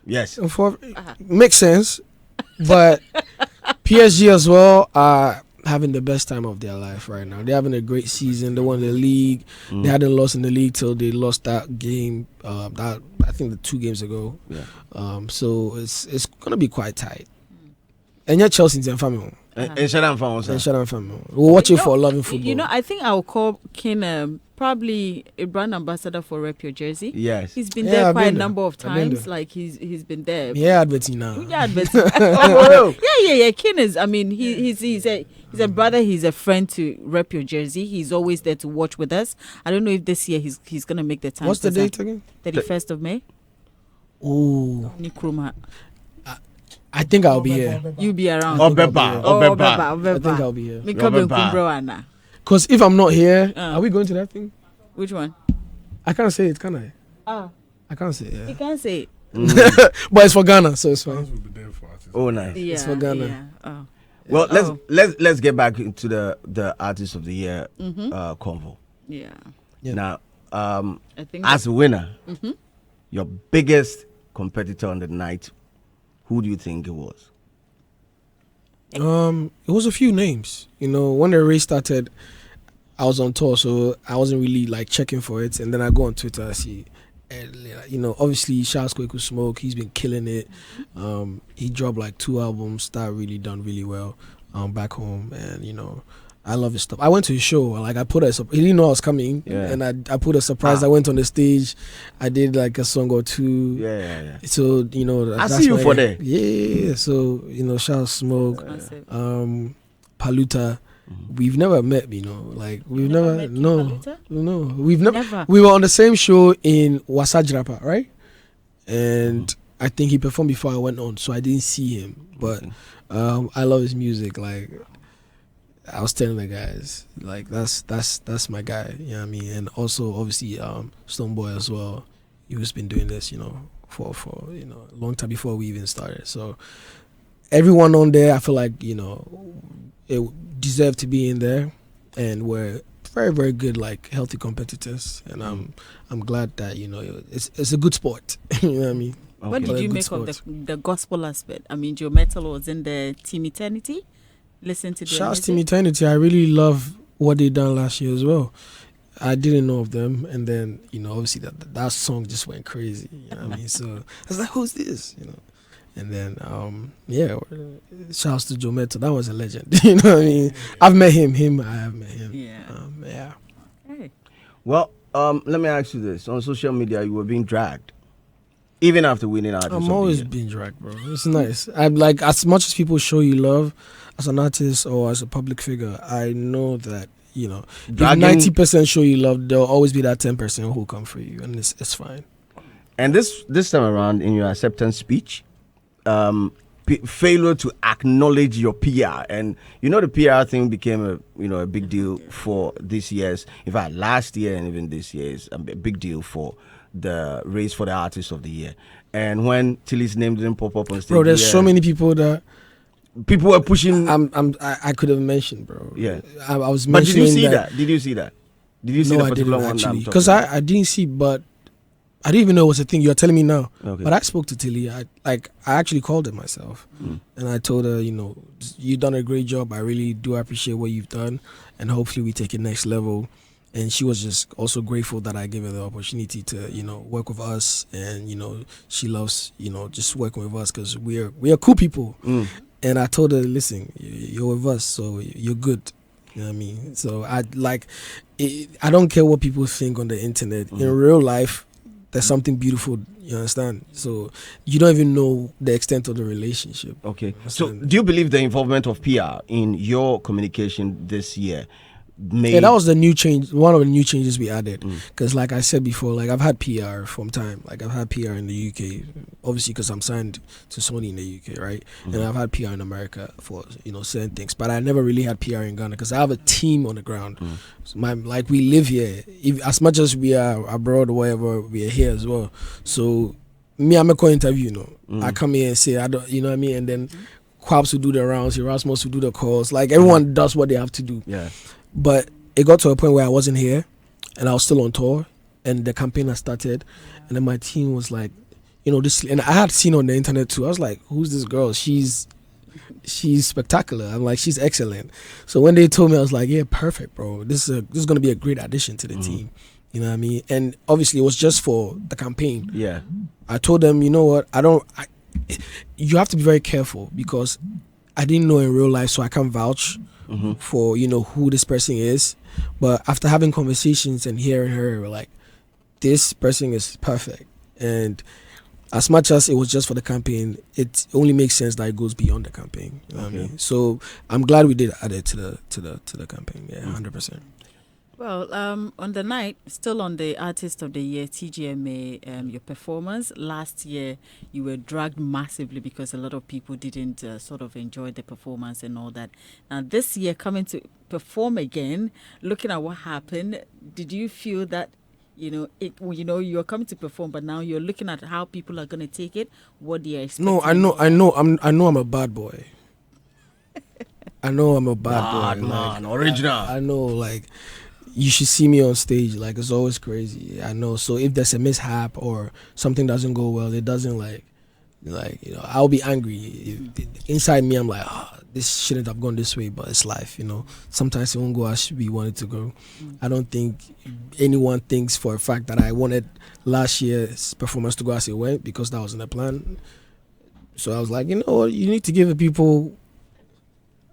[SPEAKER 1] Yes.
[SPEAKER 6] and 4 makes sense, but PSG as well are having the best time of their life right now. They're having a great season. They won the league. They hadn't lost in the league till they lost that game. That I think the 2 games ago.
[SPEAKER 1] Yeah.
[SPEAKER 6] So it's gonna be quite tight. And yet Chelsea's in family.
[SPEAKER 1] And shut down for
[SPEAKER 6] We'll watch it for loving football.
[SPEAKER 2] You know, I think I'll call King probably a brand ambassador for Rep Your Jersey.
[SPEAKER 1] Yes.
[SPEAKER 2] He's been
[SPEAKER 6] Yeah,
[SPEAKER 2] there
[SPEAKER 6] I've
[SPEAKER 2] quite a
[SPEAKER 6] been there.
[SPEAKER 2] number of
[SPEAKER 6] I've been
[SPEAKER 2] times.
[SPEAKER 6] there.
[SPEAKER 2] Like he's been there.
[SPEAKER 6] Yeah, advertising now.
[SPEAKER 2] Yeah, but
[SPEAKER 1] Oh,
[SPEAKER 2] yeah. King is. I mean, he's a brother. He's a friend to Rep Your Jersey. He's always there to watch with us. I don't know if this year he's gonna make the time.
[SPEAKER 6] What's the date again?
[SPEAKER 2] 31st of May.
[SPEAKER 6] Oh,
[SPEAKER 2] Nikruma.
[SPEAKER 6] I think I'll be here.
[SPEAKER 2] You be around.
[SPEAKER 1] Obeba.
[SPEAKER 6] I think I'll be here.
[SPEAKER 2] Obeba.
[SPEAKER 6] Because if I'm not here,
[SPEAKER 2] Uh.
[SPEAKER 6] are we going to that thing?
[SPEAKER 2] Which one?
[SPEAKER 6] I can't say it, can I?
[SPEAKER 2] Ah,
[SPEAKER 6] I can't say it.
[SPEAKER 2] you
[SPEAKER 6] Yeah.
[SPEAKER 2] can't say it.
[SPEAKER 6] But it's for Ghana, so it's fine.
[SPEAKER 3] Fans will be there for us.
[SPEAKER 1] Oh, nice.
[SPEAKER 2] Yeah,
[SPEAKER 6] for Ghana.
[SPEAKER 2] Yeah. Oh.
[SPEAKER 1] Well,
[SPEAKER 2] Oh.
[SPEAKER 1] let's get back into the Artist of the Year convo.
[SPEAKER 2] Yeah.
[SPEAKER 6] Yeah.
[SPEAKER 1] Now,
[SPEAKER 2] I think
[SPEAKER 1] as a winner, your biggest competitor on the night, who do you think it was?
[SPEAKER 6] It was a few names. You know, when the race started, I was on tour, so I wasn't really like checking for it. And then I go on Twitter, I see, you know, obviously Charles Kweku Smoke, he's been killing it. He dropped like 2 albums that really done really well back home, and you know, I love his stuff. I went to his show, like I put he didn't know I was coming, and I put a surprise. I went on the stage, I did like a song or two.
[SPEAKER 1] Yeah.
[SPEAKER 6] So you know,
[SPEAKER 1] I
[SPEAKER 6] that's
[SPEAKER 1] see you
[SPEAKER 6] my-
[SPEAKER 1] for there.
[SPEAKER 6] Yeah. So you know, Charles Smoke,
[SPEAKER 2] Massive.
[SPEAKER 6] Paluta. We've never met, you know. Like we've never,
[SPEAKER 2] met
[SPEAKER 6] no,
[SPEAKER 2] Paluta?
[SPEAKER 6] no. We've never.
[SPEAKER 2] Never.
[SPEAKER 6] We were on the same show in Wasajrapa, right? And I think he performed before I went on, so I didn't see him. But I love his music. Like I was telling the guys, like that's my guy. You know what I mean? And also obviously Stonebwoy as well. He's been doing this, you know, for you know a long time before we even started. So everyone on there, I feel like, you know, it deserved to be in there, and we're very, very good, like healthy competitors. And I'm glad that, you know, it's a good sport. You know what I mean?
[SPEAKER 2] What
[SPEAKER 6] Okay.
[SPEAKER 2] did you
[SPEAKER 6] Good
[SPEAKER 2] make of
[SPEAKER 6] sport.
[SPEAKER 2] the gospel aspect? I mean, Joe Metal was in the Team Eternity. Listen to the
[SPEAKER 6] Shouts to
[SPEAKER 2] music.
[SPEAKER 6] Eternity. I really love what they done last year as well. I didn't know of them, and then, you know, obviously that song just went crazy. You know what I mean? So I was like, who's this? You know. And then, shouts to Joe Metal. That was a legend. You know what I mean? I've met him. I have met him.
[SPEAKER 2] Yeah. Hey.
[SPEAKER 1] Well, let me ask you this: on social media, you were being dragged, even after winning Artist of
[SPEAKER 6] I'm
[SPEAKER 1] the
[SPEAKER 6] always
[SPEAKER 1] Year.
[SPEAKER 6] being dragged, bro. It's nice. I'm like, as much as people show you love as an artist or as a public figure, I know that, you know,
[SPEAKER 1] Dragging-
[SPEAKER 6] if 90% show you love, there'll always be that 10% who will come for you, and it's fine.
[SPEAKER 1] And this time around, in your acceptance speech, failure to acknowledge your PR, and you know the PR thing became a big deal for this year's. In fact, last year and even this year is a big deal for the race for the Artist of the Year. And when Tilly's name didn't pop up on stage,
[SPEAKER 6] Bro, there's so many people that
[SPEAKER 1] people were pushing.
[SPEAKER 6] I could have mentioned, bro.
[SPEAKER 1] Yeah.
[SPEAKER 6] I was
[SPEAKER 1] But did
[SPEAKER 6] mentioning
[SPEAKER 1] you see that? Did you see that? Did you see
[SPEAKER 6] No,
[SPEAKER 1] the
[SPEAKER 6] I didn't
[SPEAKER 1] particular one?
[SPEAKER 6] actually, because I didn't see, but I didn't even know it was a thing. You're telling me now.
[SPEAKER 1] Okay.
[SPEAKER 6] But I spoke to Tilly. I actually called her myself, and I told her, you know, you've done a great job. I really do appreciate what you've done, and hopefully we take it next level. and she was just also grateful that I gave her the opportunity to, work with us, and she loves, just working with us because we are cool people. And I told her, listen, you're with us, so you're good. You know what I mean? So I don't care what people think on the internet. In real life, there's something beautiful. You understand? So you don't even know the extent of the relationship.
[SPEAKER 1] Okay. So do you believe the involvement of PR in your communication this year
[SPEAKER 6] Yeah, that was the new change. One of the new changes we added, because like I said before, like I've had PR from time. Like I've had PR in the UK, obviously because I'm signed to Sony in the UK, right? And I've had PR in America for certain things, but I never really had PR in Ghana because I have a team on the ground. So like we live here, as much as we are abroad or wherever, we are here as well. So me, I'm a co-interview. I come here and say I don't, you know what I mean, and then Quabs will do the rounds, Erasmus will do the calls. Like everyone does what they have to do.
[SPEAKER 1] Yeah.
[SPEAKER 6] But it got to a point where I wasn't here and I was still on tour and the campaign had started, and then my team was like, this, and I had seen on the internet too. I was like, who's this girl? She's spectacular. I'm like, she's excellent. So when they told me, I was like, yeah, perfect, bro. This is going to be a great addition to the team. You know what I mean? And obviously it was just for the campaign.
[SPEAKER 1] Yeah.
[SPEAKER 6] I told them, you know what? You have to be very careful because I didn't know in real life, so I can't vouch for who this person is. But after having conversations and hearing her, we're like, this person is perfect. And as much as it was just for the campaign, it only makes sense that it goes beyond the campaign. You know what I mean? So I'm glad we did add it to the campaign. Yeah, 100%.
[SPEAKER 2] Well, on the night, still on the Artist of the Year, TGMA, your performance, last year you were dragged massively because a lot of people didn't sort of enjoy the performance and all that. Now, this year, coming to perform again, looking at what happened, did you feel that, you're coming to perform, but now you're looking at how people are going to take it, what they are expecting?
[SPEAKER 6] No, I know I'm a bad boy. I know I'm a bad boy.
[SPEAKER 1] Man, original.
[SPEAKER 6] I know, like, you should see me on stage. Like, it's always crazy. I know. So if there's a mishap or something doesn't go well, it doesn't I'll be angry. Inside me, I'm like, this shouldn't have gone this way, but it's life, Sometimes it won't go as we want it to go. I don't think anyone thinks for a fact that I wanted last year's performance to go as it went because that wasn't the plan. So I was like, you know what? You need to give the people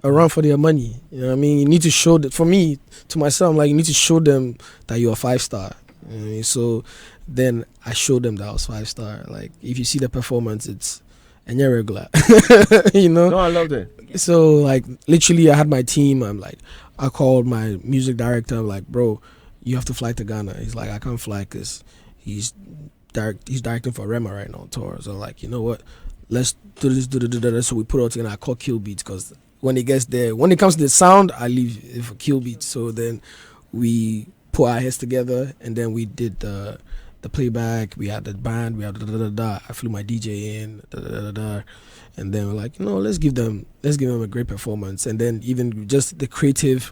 [SPEAKER 6] a run for their money. You know what I mean? You need to show that, for me, to myself, I'm like, you need to show them that you're a 5-star. You know what I mean? So then I showed them that I was 5-star. Like, if you see the performance, it's irregular.
[SPEAKER 1] No, I loved it.
[SPEAKER 6] So, like, literally, I had my team. I called my music director. I'm like, bro, you have to fly to Ghana. He's like, I can't fly because he's directing for Rema right now on tour. So, like, you know what? Let's do this. So we put it all together. I call Kill Beats because when it gets there, when it comes to the sound, I leave for Kill Beats. So then we put our heads together and then we did the playback. We had the band. We had I flew my DJ in. And then we're like, let's give them a great performance. And then even just the creative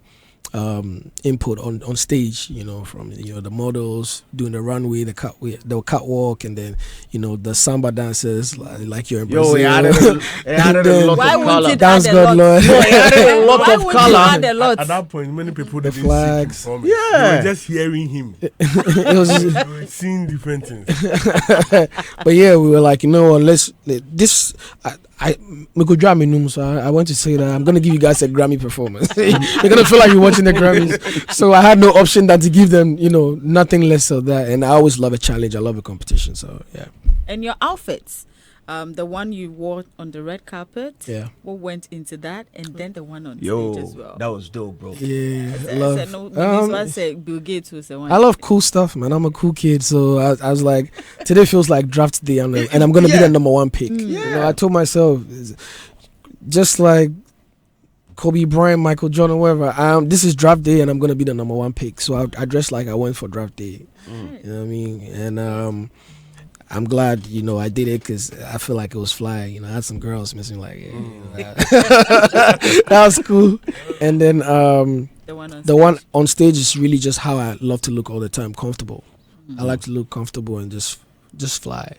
[SPEAKER 6] input on stage, from the models doing the runway, the catwalk, and then the samba dancers like you're in Brazil.
[SPEAKER 1] It added a lot
[SPEAKER 2] Why
[SPEAKER 1] of
[SPEAKER 2] won't
[SPEAKER 1] color.
[SPEAKER 2] it
[SPEAKER 6] Dance
[SPEAKER 2] add a
[SPEAKER 6] God
[SPEAKER 2] lot?
[SPEAKER 6] Lord.
[SPEAKER 1] It added a lot
[SPEAKER 2] Why
[SPEAKER 1] of
[SPEAKER 2] would
[SPEAKER 1] color.
[SPEAKER 2] you add a lot?
[SPEAKER 3] At that point, many people
[SPEAKER 6] The
[SPEAKER 3] didn't
[SPEAKER 6] flags.
[SPEAKER 3] see the performance.
[SPEAKER 1] Yeah.
[SPEAKER 3] They were just hearing him.
[SPEAKER 6] It was
[SPEAKER 3] They were seeing different things.
[SPEAKER 6] but yeah, we were like, let's this. I went to say that I'm gonna give you guys a Grammy performance. You're gonna feel like you're watching the Grammys. So I had no option than to give them, nothing less of that. And I always love a challenge. I love a competition. So yeah.
[SPEAKER 2] And your outfits, the one you wore on the red carpet,
[SPEAKER 6] Yeah.
[SPEAKER 2] what went into that, and then the one on
[SPEAKER 1] Yo,
[SPEAKER 2] stage as well.
[SPEAKER 1] that was dope, bro.
[SPEAKER 6] Yeah, I
[SPEAKER 2] I
[SPEAKER 6] love.
[SPEAKER 2] said, no, this one said Bill Gates was the one.
[SPEAKER 6] I love cool stuff, man. I'm a cool kid, so I was like, today feels like draft day, and I'm gonna be the number one pick. I told myself, just like Kobe Bryant, Michael Jordan, whatever. This is draft day, and I'm gonna be the number one pick. So I dressed like I went for draft day. You know what I mean? And I'm glad, I did it because I feel like it was fly. I had some girls missing, like, that was cool. And then the one on stage is really just how I love to look all the time, comfortable. I like to look comfortable and just fly.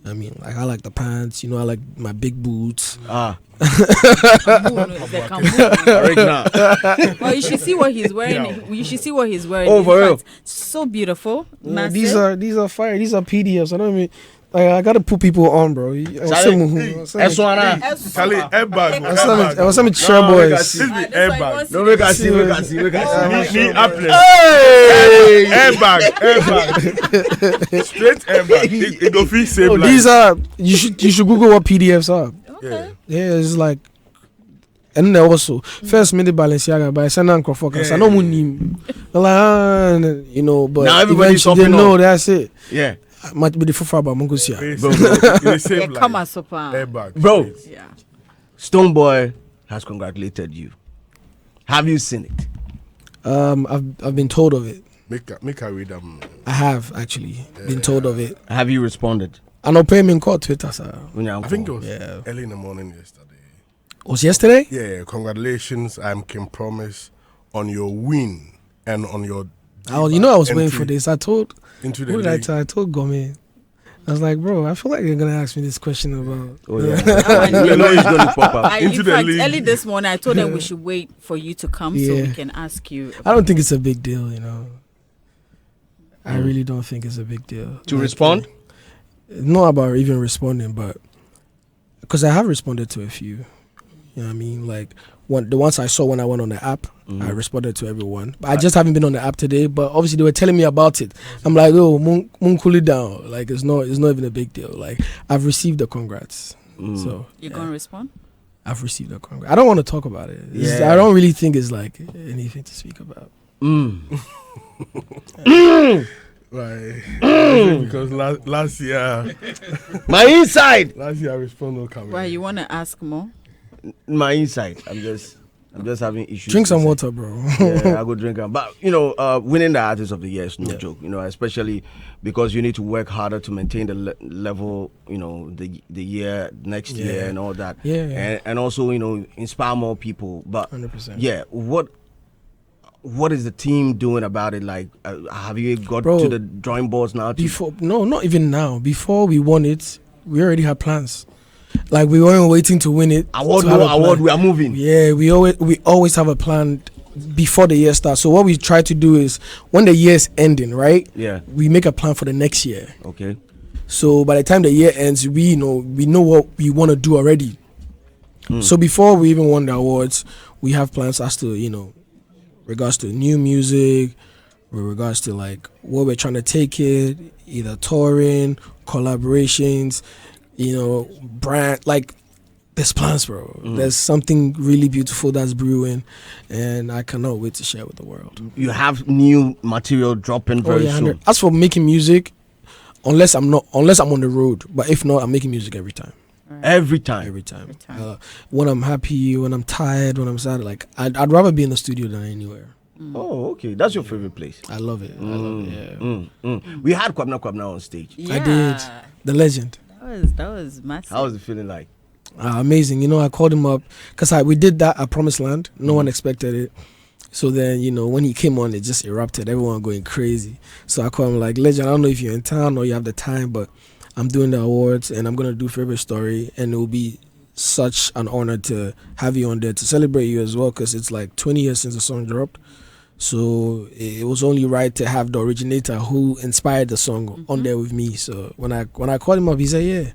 [SPEAKER 6] I mean, like I like the pants. You know, I like my big boots.
[SPEAKER 2] Well, you should see what he's wearing. You should see what he's wearing.
[SPEAKER 1] Oh, for real?
[SPEAKER 2] So beautiful.
[SPEAKER 6] Yeah, these are fire. These are PDFs. I don't mean. Like, I gotta put people on, bro.
[SPEAKER 3] Charlie, airbag.
[SPEAKER 6] I was some chair boys.
[SPEAKER 3] This be airbag.
[SPEAKER 1] No, make us see.
[SPEAKER 3] Need applet. Airbag. Straight airbag. It go feel same.
[SPEAKER 6] No, these are. You should Google what PDFs are.
[SPEAKER 2] Okay.
[SPEAKER 6] Yeah, it's like. And then also, first made the Balenciaga by Sanan Krofokas. I know Munim. Like, you know, but
[SPEAKER 1] now everybody's
[SPEAKER 6] they know that's it.
[SPEAKER 1] Yeah.
[SPEAKER 6] Might be the fufa about Mungusia.
[SPEAKER 2] Come on, super.
[SPEAKER 3] Airbag.
[SPEAKER 1] Bro,
[SPEAKER 2] Yeah.
[SPEAKER 1] Stonebwoy has congratulated you. Have you seen it?
[SPEAKER 6] I've been told of it.
[SPEAKER 3] Make her read them.
[SPEAKER 6] I have actually been told of it.
[SPEAKER 1] Have you responded?
[SPEAKER 6] I know pay me in court Twitter, sir.
[SPEAKER 3] I think it was
[SPEAKER 6] Yeah.
[SPEAKER 3] early in the morning yesterday.
[SPEAKER 6] Was yesterday?
[SPEAKER 3] Yeah, congratulations. I'm KingPromise on your win and on your.
[SPEAKER 6] I was waiting
[SPEAKER 3] entry
[SPEAKER 6] for this. I told.
[SPEAKER 3] into the
[SPEAKER 6] Who did I
[SPEAKER 3] league.
[SPEAKER 6] tell? I told Gomez. I was like, bro, I feel like you're gonna ask me this question about.
[SPEAKER 1] Oh yeah. You know it's going to pop up.
[SPEAKER 3] Into
[SPEAKER 2] In
[SPEAKER 3] the
[SPEAKER 2] fact,
[SPEAKER 3] league.
[SPEAKER 2] early this morning, I told them we should wait for you to come so
[SPEAKER 6] Yeah.
[SPEAKER 2] we can ask you.
[SPEAKER 6] I don't think it's a big deal, you know. I really don't think it's a big deal.
[SPEAKER 1] To respond?
[SPEAKER 6] Not about even responding, but because I have responded to a few. You know what I mean? Like the ones I saw when I went on the app, I responded to everyone. But I just haven't been on the app today. But obviously they were telling me about it. I'm like, oh, moon cool it down. Like it's not even a big deal. Like I've received the congrats. So
[SPEAKER 2] You're going to respond?
[SPEAKER 6] I've received the congrats. I don't want to talk about it.
[SPEAKER 1] Yeah.
[SPEAKER 6] I don't really think it's like anything to speak about.
[SPEAKER 3] Right. Because last year
[SPEAKER 1] My inside.
[SPEAKER 3] I responded no comment.
[SPEAKER 2] Why, you want to ask more?
[SPEAKER 1] My inside. I'm just having issues.
[SPEAKER 6] Drink some
[SPEAKER 1] with it.
[SPEAKER 6] water, bro.
[SPEAKER 1] Yeah, I go drink them. But winning the artist of the year is no joke. Especially because you need to work harder to maintain the level. The year next year and all that.
[SPEAKER 6] Yeah.
[SPEAKER 1] And also inspire more people. But
[SPEAKER 6] 100%.
[SPEAKER 1] yeah, what is the team doing about it? Like, have you got
[SPEAKER 6] Bro,
[SPEAKER 1] to the drawing boards now?
[SPEAKER 6] No, not even now. Before we won it, we already had plans. Like we weren't waiting to win it.
[SPEAKER 1] Award,
[SPEAKER 6] to have a plan.
[SPEAKER 1] award. We are moving.
[SPEAKER 6] Yeah, we always have a plan before the year starts. So what we try to do is when the year is ending, right?
[SPEAKER 1] Yeah.
[SPEAKER 6] We make a plan for the next year.
[SPEAKER 1] Okay.
[SPEAKER 6] So by the time the year ends, we know what we want to do already. So before we even won the awards, we have plans as to regards to new music, with regards to like where we're trying to take it, either touring, collaborations, brand, like there's plans, bro. There's something really beautiful that's brewing, and I cannot wait to share with the world.
[SPEAKER 1] You have new material dropping very soon.
[SPEAKER 6] As for making music, unless I'm on the road, but if not, I'm making music every time.
[SPEAKER 1] Every time.
[SPEAKER 6] Every time. When I'm happy, when I'm tired, when I'm sad, like I'd rather be in the studio than anywhere.
[SPEAKER 1] Oh, okay. That's your favorite place.
[SPEAKER 6] I love it. I love it. Yeah.
[SPEAKER 1] We had Kwabna on stage.
[SPEAKER 2] Yeah.
[SPEAKER 6] I did. The legend.
[SPEAKER 2] That was massive.
[SPEAKER 1] How was it feeling like?
[SPEAKER 6] Amazing. I called him up because we did that at Promised Land. No one expected it. So then, when he came on, it just erupted. Everyone going crazy. So I called him like, legend, I don't know if you're in town or you have the time, but I'm doing the awards and I'm going to do Favorite Story. And it will be such an honor to have you on there to celebrate you as well, because it's like 20 years since the song dropped. So it was only right to have the originator who inspired the song on there with me. So when I called him up, he said, yeah,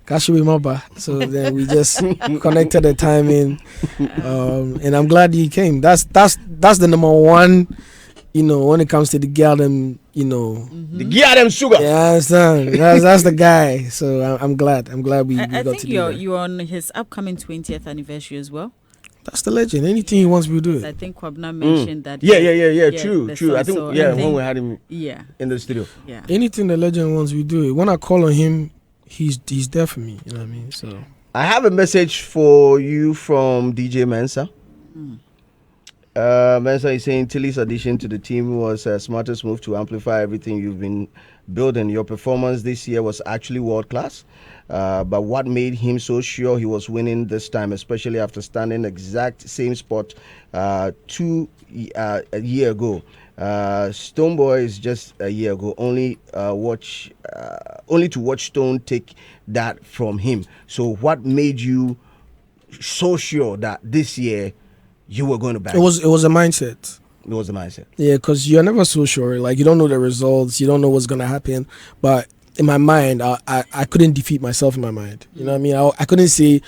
[SPEAKER 6] Kashu Imaba. So then we just connected the timing, and I'm glad he came. That's the number one, when it comes to the Galdem,
[SPEAKER 1] The Galdem sugar.
[SPEAKER 6] Yeah, I understand. That's the guy. So I'm glad we got to do that.
[SPEAKER 2] You're on his upcoming 20th anniversary as well.
[SPEAKER 6] That's the legend. Anything he wants me to do.
[SPEAKER 2] I think Kwabna mentioned that.
[SPEAKER 1] Yeah. True. I think
[SPEAKER 2] so
[SPEAKER 1] when we had him in the studio.
[SPEAKER 2] Yeah.
[SPEAKER 6] Anything the legend wants, we do it. When I call on him, he's there for me. You know what I mean? So
[SPEAKER 1] I have a message for you from DJ Mensa. Mensa is saying Tilly's addition to the team was a smartest move to amplify everything you've been building. Your performance this year was actually world class. But what made him so sure he was winning this time, especially after standing exact same spot a year ago? Stonebwoy is just a year ago. Only to watch Stone take that from him. So what made you so sure that this year you were going to back?
[SPEAKER 6] It was a mindset.
[SPEAKER 1] It was the mindset.
[SPEAKER 6] Yeah, because you're never so sure. Like, you don't know the results. You don't know what's gonna happen. But in my mind, I couldn't defeat myself in my mind. You know what I mean? I couldn't say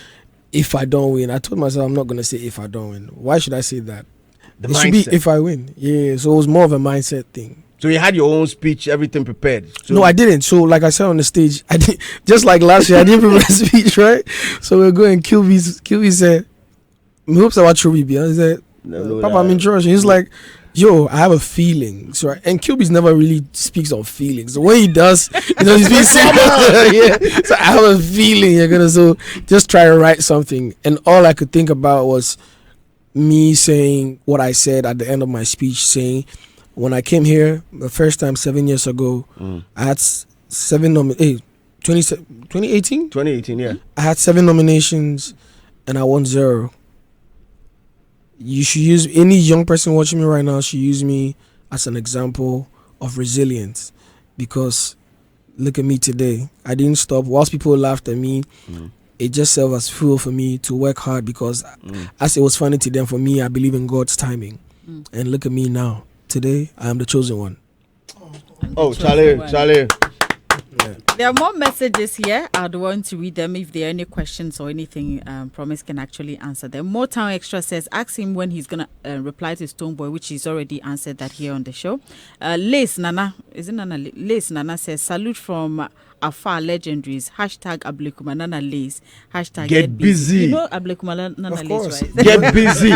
[SPEAKER 6] if I don't win. I told myself I'm not gonna say if I don't win. Why should I say that?
[SPEAKER 1] The
[SPEAKER 6] It
[SPEAKER 1] mindset.
[SPEAKER 6] should be if I win. Yeah. So it was more of a mindset thing.
[SPEAKER 1] So you had your own speech, everything prepared. So
[SPEAKER 6] No, I didn't. So like I said on the stage, I did just like last year. I didn't prepare a speech, right? So we're going. QB said, "Me hopes I watch Ruby." I said,
[SPEAKER 1] No,
[SPEAKER 6] "Papa, I'm in church." And he's like, "Yo, I have a feeling." So and QB's never really speaks on feelings. So when he does, he's being serious. Yeah. So I have a feeling you're gonna. So just try to write something, and all I could think about was me saying what I said at the end of my speech, saying, when I came here the first time 7 years ago, I had 2018?
[SPEAKER 1] 2018, yeah.
[SPEAKER 6] I had 7 nominations and I won 0. You should use, any young person watching me right now should use me as an example of resilience, because look at me today. I didn't stop. Whilst people laughed at me, it just served as fuel for me to work hard, because as it was funny to them, for me, I believe in God's timing. And look at me now. Today, I am the chosen one.
[SPEAKER 1] Oh, Charlie.
[SPEAKER 2] There are more messages here. I'd want to read them. If there are any questions or anything, Promise can actually answer them. More Town Extra says, ask him when he's going to reply to Stonebwoy, which he's already answered that here on the show. Lace Nana, is it Nana? Lace Nana says, salute from Afar Legendaries. Hashtag Ablekuma Nana Lace. Hashtag
[SPEAKER 1] Get busy.
[SPEAKER 2] You know Ablekuma Nana
[SPEAKER 6] Of
[SPEAKER 2] Lace,
[SPEAKER 6] course.
[SPEAKER 2] right?
[SPEAKER 1] Get busy.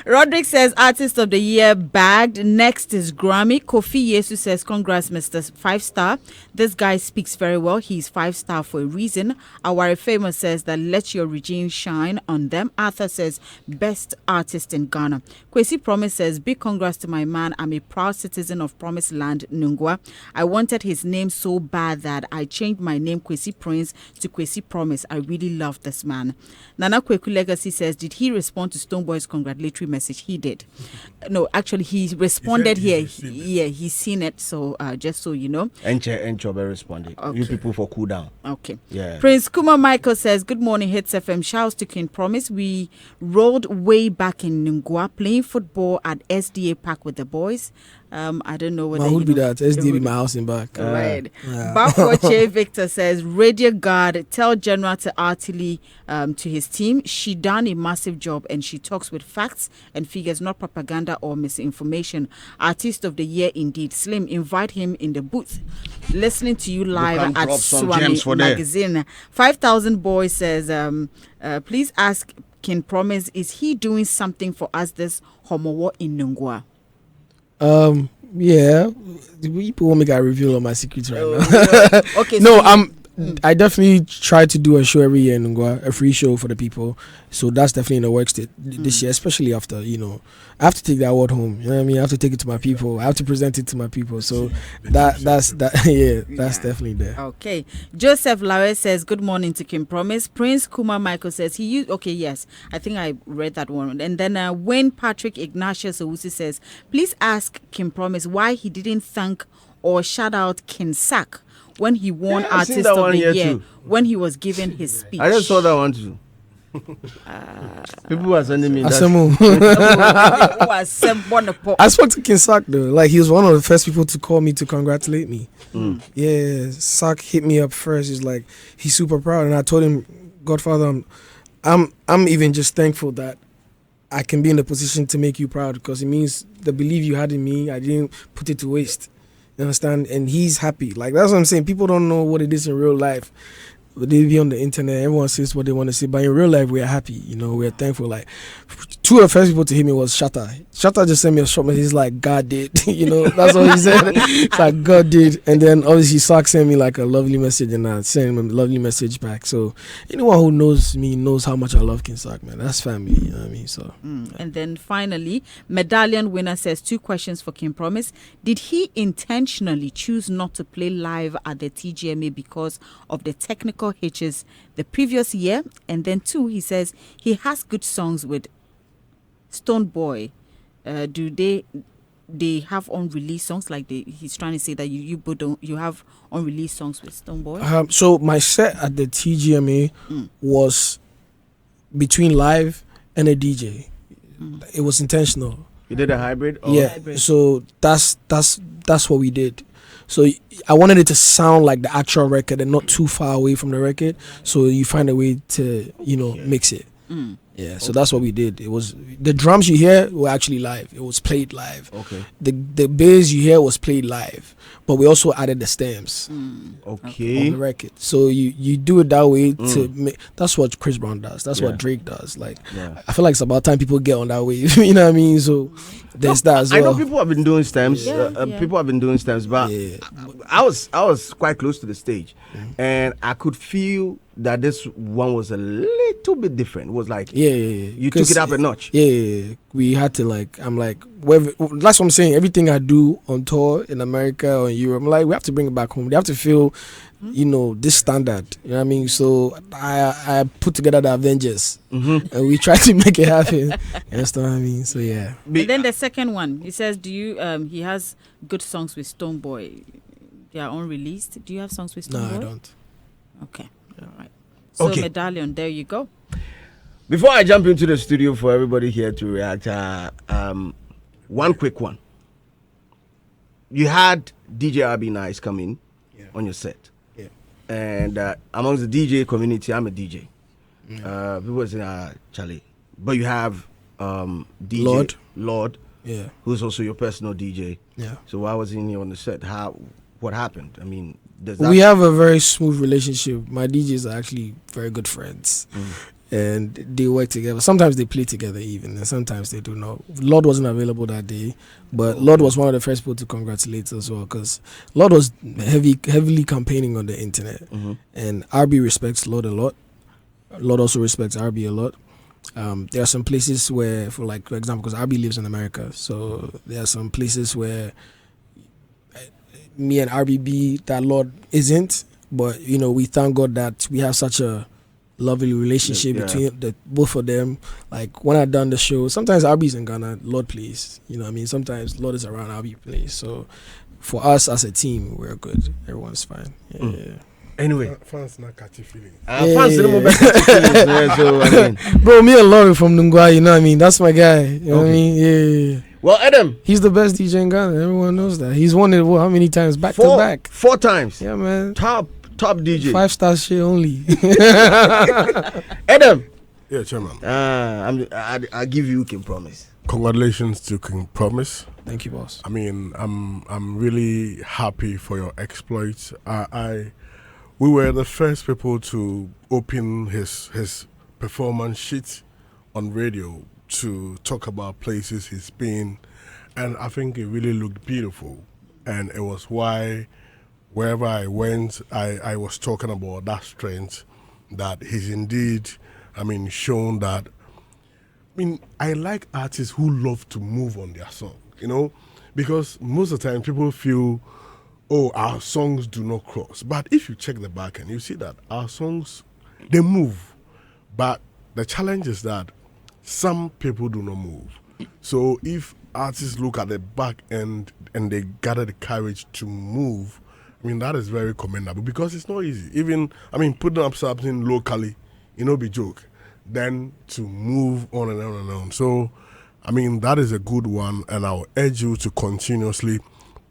[SPEAKER 2] Roderick says, Artist of the Year bagged. Next is Grammy. Kofi Yesu says, congrats, Mr. 5-star. This guy speaks very well. He's 5-star for a reason. Our Famous says that let your regime shine on them. Arthur says, best artist in Ghana. Kwesi Promise says, big congrats to my man. I'm a proud citizen of Promised Land, Nungwa. I wanted his name so bad that I changed my name, Kwesi Prince, to Kwesi Promise. I really love this man. Nana Kweku Legacy says, did he respond to Stonebwoy's congratulatory message? He did. No, actually, he responded here. He's seen it. So just so you know.
[SPEAKER 1] Enchobe responded.
[SPEAKER 2] Okay.
[SPEAKER 1] You people for cool down.
[SPEAKER 2] Okay.
[SPEAKER 1] Yeah.
[SPEAKER 2] Prince Kuma Michael says, good morning, Hits FM. Shouts to KingPromise. We rolled way back in Nungwa playing football at SDA Park with the boys. I don't know whether
[SPEAKER 6] Who would be that? SDB, my house in back.
[SPEAKER 2] Right.
[SPEAKER 6] Yeah.
[SPEAKER 2] Bakwache Victor says, Radio Guard, tell General to Artily to his team, she done a massive job and she talks with facts and figures, not propaganda or misinformation. Artist of the Year indeed. Slim, invite him in the booth. Listening to you live
[SPEAKER 1] can
[SPEAKER 2] at
[SPEAKER 1] drop some gems for
[SPEAKER 2] Swami
[SPEAKER 1] there.
[SPEAKER 2] Magazine. 5,000 Boys says, please ask KingPromise, is he doing something for us this homo in Nungwa?
[SPEAKER 6] Yeah. People want me to reveal all my secrets right now.
[SPEAKER 2] Okay.
[SPEAKER 6] No,
[SPEAKER 2] so
[SPEAKER 6] I definitely try to do a show every year in Ngwa, a free show for the people. So that's definitely in the works this year, especially after, I have to take the award home. You know what I mean? I have to take it to my people. I have to present it to my people. So that's definitely there.
[SPEAKER 2] Okay. Joseph Lawe says, good morning to KingPromise. Prince Kuma Michael says, he used, okay, yes, I think I read that one. And then Wayne Patrick Ignatius Owusi says, please ask KingPromise why he didn't thank or shout out King Sak when he won
[SPEAKER 1] Yeah, I've seen
[SPEAKER 2] Artist
[SPEAKER 1] that
[SPEAKER 2] of
[SPEAKER 1] one
[SPEAKER 2] the
[SPEAKER 1] here
[SPEAKER 2] Year
[SPEAKER 1] too.
[SPEAKER 2] when he was given his speech.
[SPEAKER 1] I just saw that one too. People are sending me that.
[SPEAKER 6] Asemu.
[SPEAKER 2] I
[SPEAKER 6] I spoke to King Sak though. Like, he was one of the first people to call me to congratulate me. Yeah, Sak hit me up first. He's like, he's super proud, and I told him, Godfather, I'm even just thankful that I can be in the position to make you proud, because it means the belief you had in me, I didn't put it to waste. You understand? And he's happy. Like, that's what I'm saying. People don't know what it is in real life. They be on the internet, everyone says what they want to say, but in real life we are happy, we're thankful. Like, two of the first people to hit me was Shatta. Shatta just sent me a short message. He's like, God did. That's what he said. It's like, God did. And then obviously Sak sent me like a lovely message, and I sent him a lovely message back. So anyone who knows me knows how much I love King Sak, man. That's family, you know what I mean? So
[SPEAKER 2] And then finally, medallion winner says, 2 questions for KingPromise. Did he intentionally choose not to play live at the TGMA because of the technical hitches the previous year? And then 2, he says he has good songs with Stonebwoy. do they have unreleased songs? Like he's trying to say that you have unreleased songs with Stonebwoy?
[SPEAKER 6] So my set at the TGMA was between live and a DJ. It was intentional.
[SPEAKER 1] You did a hybrid? Or?
[SPEAKER 6] Yeah.
[SPEAKER 2] Hybrid.
[SPEAKER 6] So that's what we did. So I wanted it to sound like the actual record and not too far away from the record. So you find a way to, mix it. Yeah, so that's what we did. It was the drums you hear were actually live. It was played live.
[SPEAKER 1] Okay.
[SPEAKER 6] The bass you hear was played live, but we also added the stems
[SPEAKER 1] Okay.
[SPEAKER 6] on the record. So you do it that way to make. That's what Chris Brown does. That's what Drake does. Like I feel like it's about time people get on that wave. You know what I mean? So there's that as well.
[SPEAKER 1] I know people have been doing stems. People have been doing stems, but I was quite close to the stage, and I could feel that this one was a little bit different. It was like you took it up a notch.
[SPEAKER 6] Yeah. We had to that's what I'm saying. Everything I do on tour in America or in Europe, I'm like, we have to bring it back home. They have to feel, this standard. You know what I mean? So I put together the Avengers and we tried to make it happen. You understand what I mean? So yeah.
[SPEAKER 2] And then the second one, he says, do you he has good songs with Stonebwoy. They are unreleased. Do you have songs with Stonebwoy?
[SPEAKER 6] No, I don't.
[SPEAKER 2] Okay. All right. So
[SPEAKER 1] Okay.
[SPEAKER 2] Medallion, there you go.
[SPEAKER 1] Before I jump into the studio for everybody here to react, one quick one. You had DJ RB Nice come in on your set.
[SPEAKER 6] Yeah.
[SPEAKER 1] And amongst the DJ community, I'm a DJ. People say, Charlie. But you have DJ Lord, who's also your personal DJ.
[SPEAKER 6] Yeah.
[SPEAKER 1] So why was he in here on the set? What happened? I mean,
[SPEAKER 6] we have a very smooth relationship. My DJs are actually very good friends. And they work together. Sometimes they play together even, and sometimes they do not. Lord wasn't available that day, but Lord was one of the first people to congratulate as well, because Lord was heavily campaigning on the internet. And RB respects Lord a lot. Lord also respects RB a lot. There are some places where, for example, because RB lives in America, so there are some places where me and RBB that Lord isn't, but we thank God that we have such a lovely relationship between the both of them. Like when I done the show, sometimes RB's in Ghana, Lord plays. You know what I mean? Sometimes Lord is around, RB plays. So for us as a team, we're good. Everyone's fine. Yeah.
[SPEAKER 1] Anyway,
[SPEAKER 3] fans not catchy feeling.
[SPEAKER 1] Fans didn't move back to so I mean,
[SPEAKER 6] bro, me and Lord from Nungwa, you know what I mean? That's my guy. You know what I mean? Yeah.
[SPEAKER 1] Well, Adam,
[SPEAKER 6] he's the best DJ in Ghana. Everyone knows that. He's won it how many times? Back to back.
[SPEAKER 1] 4 times.
[SPEAKER 6] Yeah, man.
[SPEAKER 1] Top DJ.
[SPEAKER 6] 5-star shit only.
[SPEAKER 1] Adam.
[SPEAKER 3] Yeah, Chairman.
[SPEAKER 1] I give you KingPromise.
[SPEAKER 3] Congratulations to KingPromise.
[SPEAKER 6] Thank you, boss.
[SPEAKER 3] I mean, I'm really happy for your exploits. We were the first people to open his performance sheet on radio to talk about places he's been, and I think it really looked beautiful. And it was why wherever I went, I was talking about that strength that he's indeed, shown that. I like artists who love to move on their song, because most of the time people feel, our songs do not cross. But if you check the back end, you see that our songs, they move. But the challenge is that some people do not move. So if artists look at the back end and they gather the courage to move, that is very commendable, because it's not easy. Even, putting up something locally, be joke. Then to move on and on and on. So, that is a good one, and I'll urge you to continuously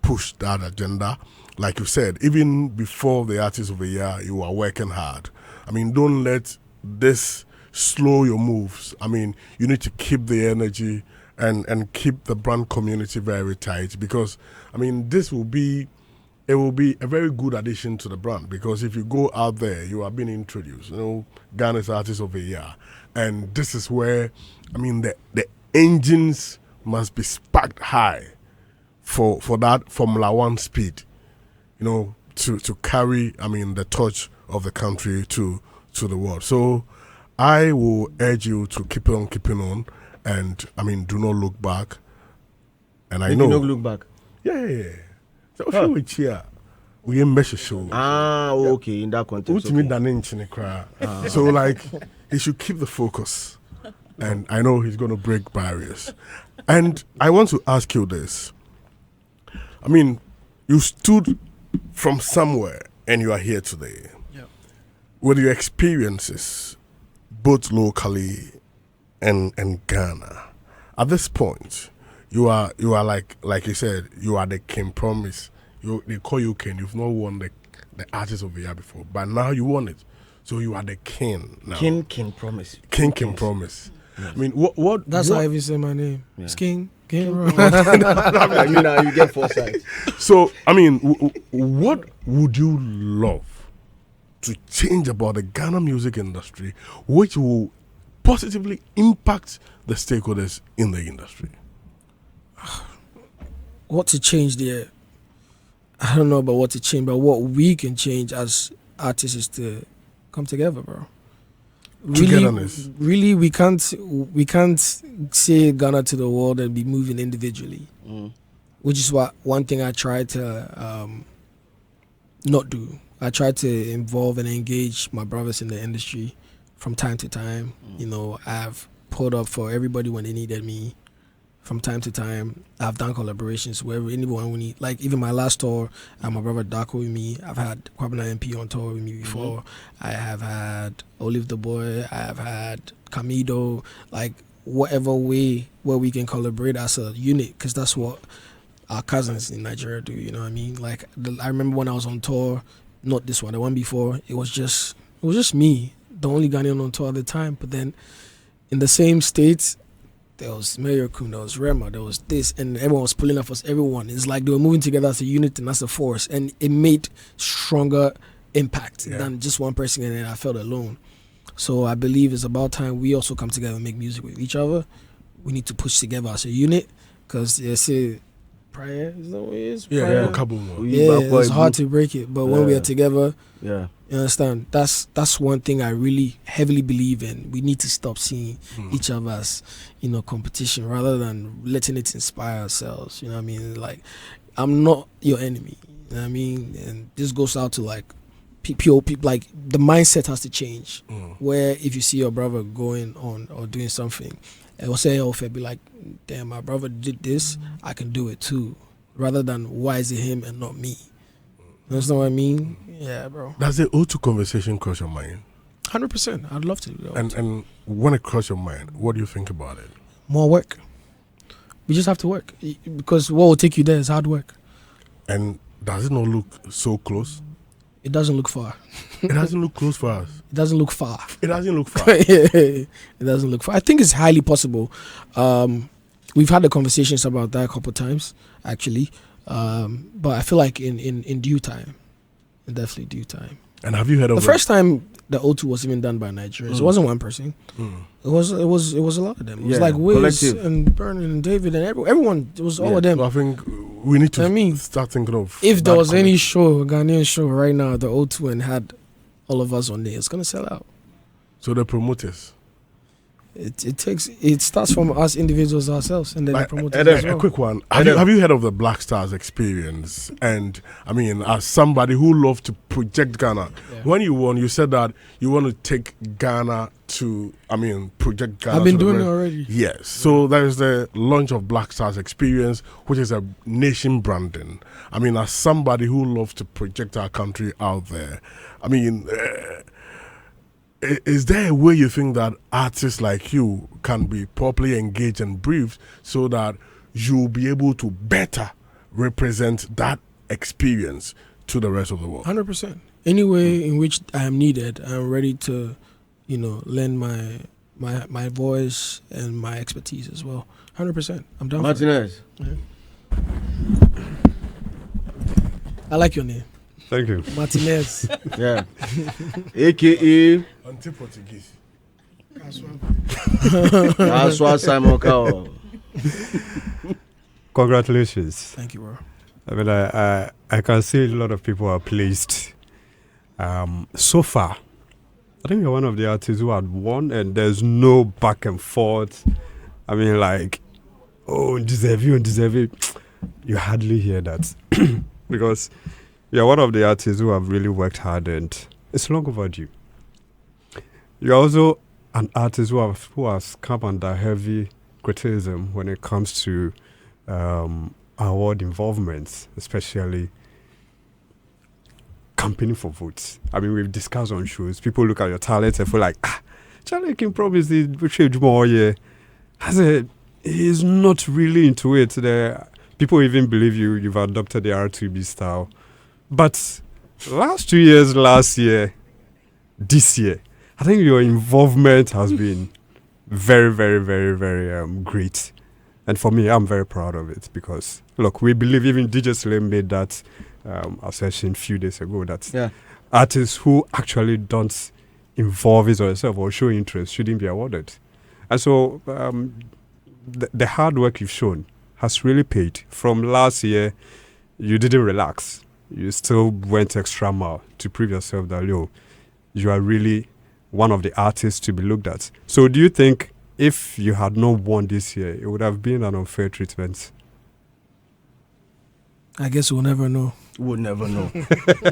[SPEAKER 3] push that agenda. Like you said, even before the Artist of the Year, you are working hard. Don't let this slow your moves. You need to keep the energy and keep the brand community very tight, because, this will be a very good addition to the brand, because if you go out there, you are being introduced, Ghana's Artist of the Year. And this is where, the engines must be sparked high for that Formula One speed, to carry, the torch of the country to the world. So I will urge you to keep on, and, do not look back. And I know.
[SPEAKER 1] Do not look back.
[SPEAKER 3] Yeah. So if we cheer, we ain't measure show.
[SPEAKER 1] Okay, in that context.
[SPEAKER 3] Okay. So he should keep the focus. and I know he's going to break barriers. And I want to ask you this. I mean, you stood from somewhere and you are here today.
[SPEAKER 6] Yep.
[SPEAKER 3] With your experiences, both locally and Ghana, at this point, you are like you said, you are the KingPromise. They call you King. You've not won the Artist of the Year before, but now you won it. So you are the king now.
[SPEAKER 1] KingPromise.
[SPEAKER 3] KingPromise. I mean, what?
[SPEAKER 6] That's how I even say my name.
[SPEAKER 1] Yeah.
[SPEAKER 6] It's King.
[SPEAKER 1] You get foresight.
[SPEAKER 3] So, I mean, what would you love to change about the Ghana music industry, which will positively impact the stakeholders in the industry?
[SPEAKER 6] What to change there? I don't know about what to change, but what we can change as artists is to come together, bro.
[SPEAKER 3] Togetherness.
[SPEAKER 6] Really, we can't say Ghana to the world and be moving individually, which is what one thing I try to not do. I try to involve and engage my brothers in the industry from time to time. You know, I've pulled up for everybody when they needed me. From time to time, I've done collaborations wherever anyone we need. Like even my last tour, I had my brother Darko with me. I've had Kwabena MP on tour with me before. I have had Olive the Boy. I have had Camido. Like whatever way where we can collaborate as a unit, because that's what our cousins in Nigeria do. You know what I mean? Like I remember when I was on tour, not this one, the one before. It was just me, the only Ghanaian on tour at the time. But then in the same states, there was Mayor Kun, there was Rema, there was this, and everyone was pulling up for everyone. It's like they were moving together as a unit and as a force, and it made stronger impact than just one person, and then I felt alone. So I believe it's about time we also come together and make music with each other. We need to push together as a unit, because they say prayer is the way it is.
[SPEAKER 3] Yeah, couple more.
[SPEAKER 6] Yeah, it's hard to break it, but when we are together,
[SPEAKER 1] yeah,
[SPEAKER 6] you understand? That's one thing I really heavily believe in. We need to stop seeing each other as, you know, competition rather than letting it inspire ourselves. You know what I mean? Like, I'm not your enemy. You know what I mean? And this goes out to like people. Like the mindset has to change. Where if you see your brother going on or doing something, it will say, "Oh, be like, damn, my brother did this. I can do it too." Rather than why is it him and not me? You understand what I mean? Yeah, bro.
[SPEAKER 3] Does the O2 conversation cross your mind?
[SPEAKER 6] 100%. I'd love to do that.
[SPEAKER 3] And when it crosses your mind, what do you think about it?
[SPEAKER 6] More work. We just have to work, because what will take you there is hard work.
[SPEAKER 3] And does it not look so close?
[SPEAKER 6] It doesn't look far.
[SPEAKER 3] It doesn't look close for us.
[SPEAKER 6] It doesn't look far.
[SPEAKER 3] It doesn't look far.
[SPEAKER 6] It doesn't look far. I think it's highly possible. We've had the conversations about that a couple of times, actually. But I feel like in due time, in definitely due time.
[SPEAKER 3] And have you heard of
[SPEAKER 6] the first time the O2 was even done by Nigerians? It wasn't one person. It was a lot of them. It was like Wiz and Bernard and David and everyone. It was all of them.
[SPEAKER 3] So I think we need to start thinking of.
[SPEAKER 6] If there was any show, a Ghanaian show right now, the O2 and had all of us on there, it's gonna sell out.
[SPEAKER 3] So the promoters.
[SPEAKER 6] It starts from us individuals ourselves, and then the promoters as well.
[SPEAKER 3] A quick one. Have you heard of the Black Stars experience? And I mean, as somebody who loves to project Ghana, when you won, you said that you want to take Ghana to, project Ghana.
[SPEAKER 6] I've been doing it already.
[SPEAKER 3] Yes. So there is the launch of Black Stars experience, which is a nation branding. I mean, as somebody who loves to project our country out there, I mean, is there a way you think that artists like you can be properly engaged and briefed so that you'll be able to better represent that experience to the rest of the world?
[SPEAKER 6] 100%. Any way in which I am needed, I'm ready to, lend my voice and my expertise as well. 100%. I'm down.
[SPEAKER 1] Martinez.
[SPEAKER 6] I like your name.
[SPEAKER 5] Thank you.
[SPEAKER 6] Martinez.
[SPEAKER 1] Yeah. AKA
[SPEAKER 3] Anti-Portuguese.
[SPEAKER 1] Aswa Simon Kao.
[SPEAKER 5] Congratulations.
[SPEAKER 6] Thank you, bro.
[SPEAKER 5] I mean, I can see a lot of people are pleased. So far, I think you're one of the artists who had won, and there's no back and forth. I mean, like, oh, deserve you. You hardly hear that. Because you're one of the artists who have really worked hard, and it's long overdue. You're also an artist who has come under heavy criticism when it comes to award involvements, especially campaigning for votes. I mean, we've discussed on shows. People look at your talent and feel like, Charlie KingPromise is more. Yeah, I said he's not really into it. People even believe you've adopted the R2B style. But last 2 years, last year, this year, I think your involvement has been very, very, very, very great. And for me, I'm very proud of it because, look, we believe even DJ Slim made that assertion a few days ago that artists who actually don't involve his or herself or show interest shouldn't be awarded. And so the hard work you've shown has really paid. From last year, you didn't relax. You still went extra mile to prove yourself that, you are really one of the artists to be looked at. So do you think if you had not won this year, it would have been an unfair treatment?
[SPEAKER 6] I guess we'll never know.
[SPEAKER 1] We'll never know.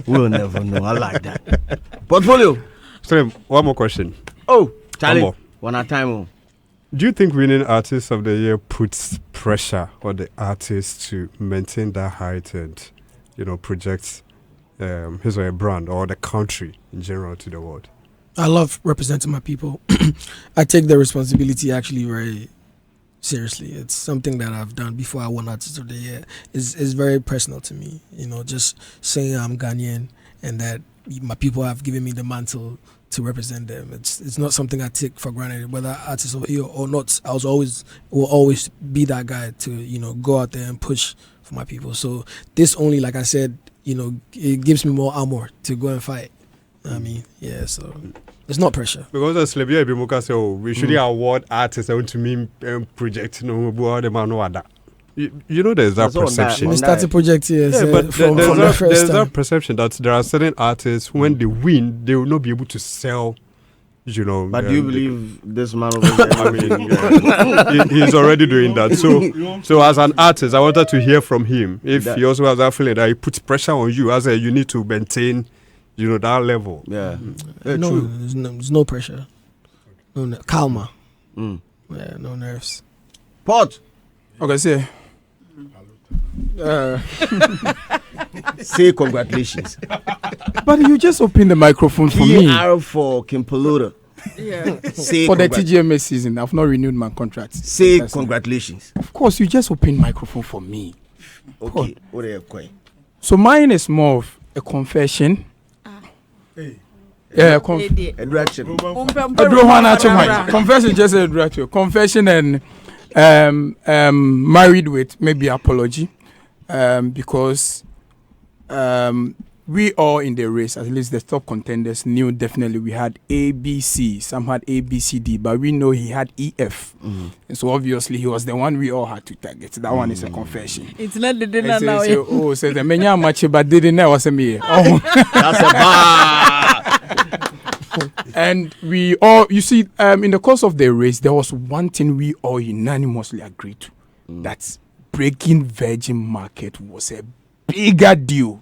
[SPEAKER 1] We'll never know. I like that. Portfolio.
[SPEAKER 5] So, one more question.
[SPEAKER 1] Oh, Charlie.
[SPEAKER 5] One
[SPEAKER 1] at a time.
[SPEAKER 5] Do you think winning Artist of the Year puts pressure on the artist to maintain that height and, project his or her brand or the country in general to the world?
[SPEAKER 6] I love representing my people. I take the responsibility actually very seriously. It's something that I've done before I won Artist of the Year. It's very personal to me. Just saying I'm Ghanaian and that my people have given me the mantle to represent them. It's not something I take for granted, whether Artist of the Year or not. I will always be that guy to go out there and push for my people. So this only, like I said, it gives me more armor to go and fight. I mean, so it's not pressure.
[SPEAKER 5] Because as Slebia Bimuka say, we should award artists to me project there's that perception.
[SPEAKER 6] We started project here.
[SPEAKER 5] But there's that perception that there are certain artists when they win, they will not be able to sell.
[SPEAKER 1] But do you believe this man over there?
[SPEAKER 5] I mean, he's already doing that. So as an artist, I wanted to hear from him if he also has that feeling that he puts pressure on you as you need to maintain, that level.
[SPEAKER 1] Yeah.
[SPEAKER 6] No, there's no pressure. No, calma. Yeah, no nerves.
[SPEAKER 1] Port.
[SPEAKER 4] Okay, say.
[SPEAKER 1] Say congratulations.
[SPEAKER 4] But you just opened the microphone for me.
[SPEAKER 1] PR for Kimpoluta.
[SPEAKER 2] Yeah.
[SPEAKER 1] Say
[SPEAKER 4] for the TGMS season, I've not renewed my contract.
[SPEAKER 1] Say congratulations.
[SPEAKER 4] Of course, you just opened microphone for me.
[SPEAKER 1] Okay. What are you going?
[SPEAKER 4] So mine is more of a confession. Yeah,
[SPEAKER 1] direction.
[SPEAKER 4] Confession just a direction. Confession and married with maybe apology, because we all in the race, at least the top contenders, knew definitely we had A, B, C. Some had A, B, C, D, but we know he had E, F. And so obviously he was the one we all had to target. That one is a confession.
[SPEAKER 2] It's not the dinner now.
[SPEAKER 4] So the menya match, but didn't know was me.
[SPEAKER 1] That's a bar.
[SPEAKER 4] And we all, you see, in the course of the race, there was one thing we all unanimously agreed to. That breaking virgin market was a bigger deal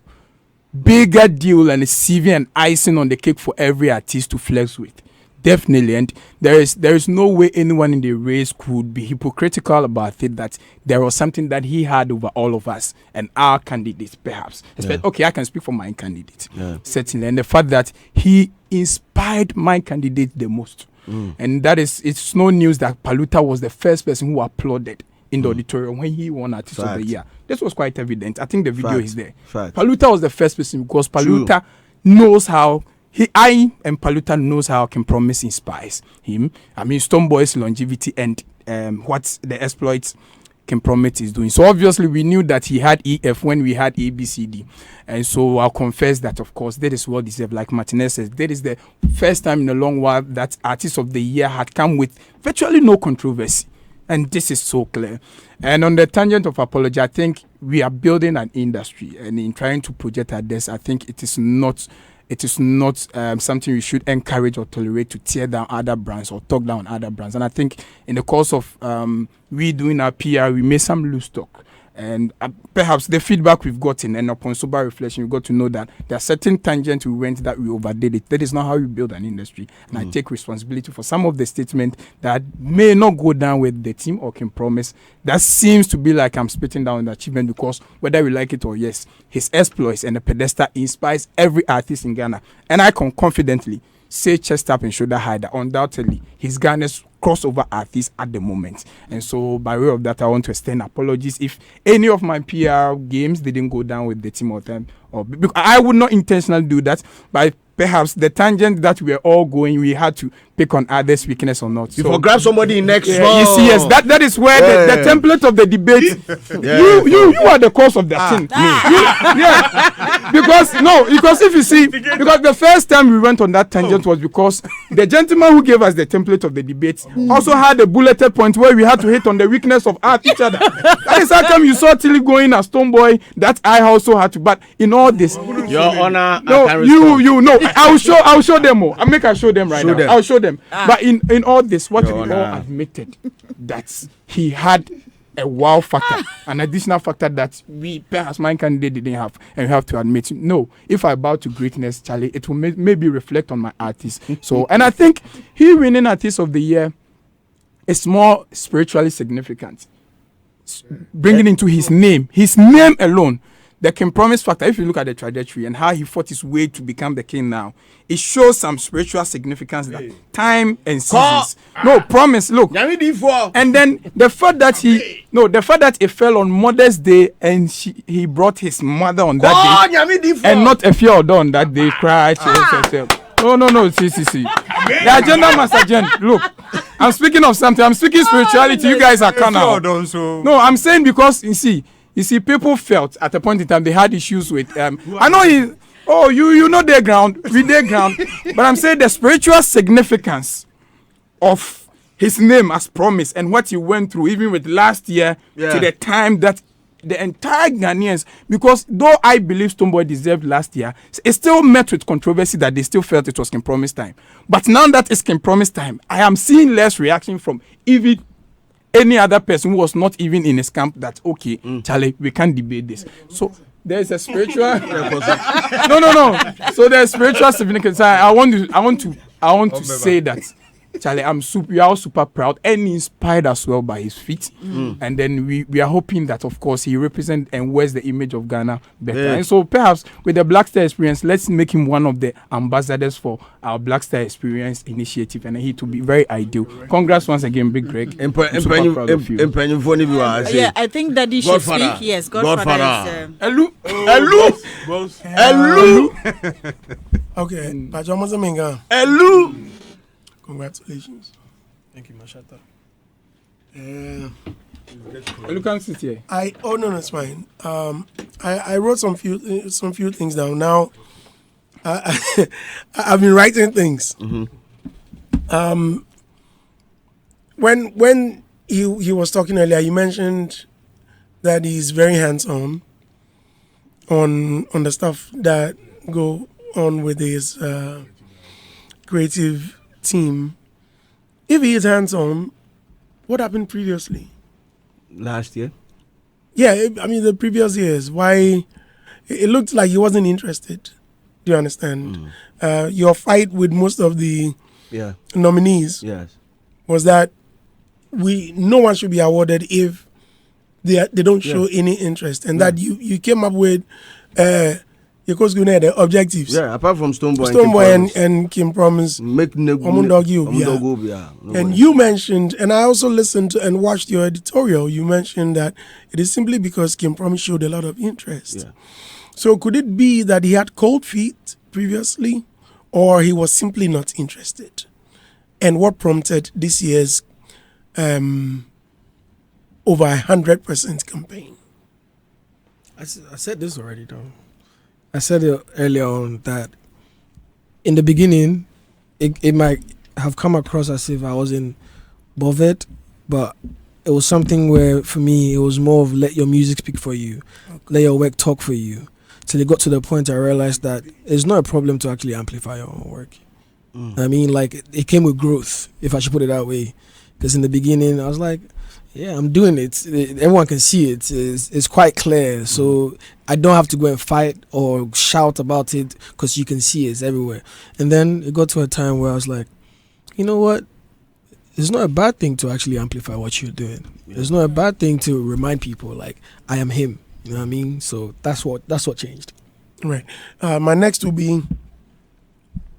[SPEAKER 4] and receiving an icing on the cake for every artist to flex with. Definitely. And there is no way anyone in the race could be hypocritical about it, that there was something that he had over all of us and our candidates, perhaps. Okay, I can speak for my candidate, certainly. And the fact that he inspired my candidate the most. And that is, it's no news that Paluta was the first person who applauded in the auditorium when he won Artist of the Year. This was quite evident. I think the video is there. Paluta was the first person because Paluta knows how I and Paluta knows how KingPromise inspires him. I mean, Stonebwoy's longevity and what the exploits KingPromise is doing. So obviously we knew that he had EF when we had ABCD. And so I'll confess that, of course, that is well deserved. Like Martinez says, that is the first time in a long while that Artist of the Year had come with virtually no controversy. And this is so clear. And on the tangent of apology, I think we are building an industry. And in trying to project at this, I think it is not something we should encourage or tolerate, to tear down other brands or talk down other brands. And I think in the course of we doing our PR, we made some loose talk. And perhaps the feedback we've gotten, and upon sober reflection, we got to know that there are certain tangents we went that we overdid it. That is not how we build an industry. And I take responsibility for some of the statements that may not go down with the team or KingPromise. That seems to be like I'm spitting down the achievement, because whether we like it or yes, his exploits and the pedestal inspires every artist in Ghana. And I can confidently say chest up and shoulder high that undoubtedly he's Ghana's crossover artist at the moment. And so by way of that, I want to extend apologies if any of my PR games didn't go down with the team or them, or because I would not intentionally do that, but perhaps the tangent that we're all going, we had to pick on others' weakness or not.
[SPEAKER 1] You grab somebody next.
[SPEAKER 4] You see, yes, that is where the template of the debate. You are the cause of that thing. Because if you see, because the first time we went on that tangent was because the gentleman who gave us the template of the debate also had a bulleted point where we had to hit on the weakness of each other. That is how come you saw Tilly going as Stonebwoy. That I also had to. But in all this,
[SPEAKER 1] Your Honor,
[SPEAKER 4] I'll show them all. I show them right now. I'll show them. But in all this, what we all admitted that he had a wow factor, an additional factor that we perhaps my candidate didn't have, and we have to admit. No, if I bow to greatness, Charlie, it will maybe reflect on my artist. So, and I think he winning Artist of the Year is more spiritually significant, bringing into his name alone. The KingPromise factor, if you look at the trajectory and how he fought his way to become the king now, it shows some spiritual significance that time and seasons. No, promise, look. And then the fact that it fell on Mother's Day and he brought his mother on that day and not a fear on that day, cried. No, see. The agenda must agenda. Look, I'm speaking of something. I'm speaking spirituality. You guys are carnal. No, I'm saying because, you see, people felt at a point in time they had issues with. I know you know their ground, with their ground, but I'm saying the spiritual significance of his name as promise and what he went through, even with last year to the time that the entire Ghanaians, because though I believe Stonebwoy deserved last year, it still met with controversy that they still felt it was KingPromise time. But now that it's KingPromise time, I am seeing less reaction from even any other person who was not even in his camp that, okay, Charlie, we can't debate this. So there's a spiritual no. So there's spiritual significance. I want to say that, Charlie, we are all super proud and inspired as well by his feat. And then we are hoping that, of course, he represents and wears the image of Ghana better. And so perhaps with the Black Star Experience, let's make him one of the ambassadors for our Black Star Experience initiative, and he to be very ideal. Congrats once again, Big Greg. I'm super proud of you.
[SPEAKER 2] Yeah, I think that he should speak. Yes, Godfather is...
[SPEAKER 6] Hello. Okay,
[SPEAKER 3] Hello.
[SPEAKER 6] Congratulations. Thank you, Mashata.
[SPEAKER 4] You can sit here.
[SPEAKER 6] No, it's fine. I wrote some few things down. Now, I've been writing things. When he was talking earlier, you mentioned that he's very hands-on on the stuff that go on with his creative team. If he is hands-on, what happened previously?
[SPEAKER 1] Last year?
[SPEAKER 6] Yeah, the previous years. Why? It looked like he wasn't interested. Do you understand? Your fight with most of the nominees was that no one should be awarded if they don't show any interest, and that you came up with the objectives.
[SPEAKER 1] Yeah, apart from Stonebwoy
[SPEAKER 6] and KingPromise, and you mentioned, and I also listened to and watched your editorial. You mentioned that it is simply because KingPromise showed a lot of interest. Yeah. So could it be that he had cold feet previously, or he was simply not interested? And what prompted this year's over 100% campaign?
[SPEAKER 7] I said this already, though. I said it earlier on that in the beginning, it might have come across as if I wasn't bothered, but it was something where, for me, it was more of let your music speak for you, let your work talk for you. Till it got to the point I realized that it's not a problem to actually amplify your own work. It came with growth, if I should put it that way. Because in the beginning, I was like, yeah, I'm doing it. Everyone can see it. It's quite clear. So I don't have to go and fight or shout about it because you can see it's everywhere. And then it got to a time where I was like, you know what? It's not a bad thing to actually amplify what you're doing. Yeah. It's not a bad thing to remind people, like, I am him. You know what I mean? So that's what changed.
[SPEAKER 8] Right. My next will be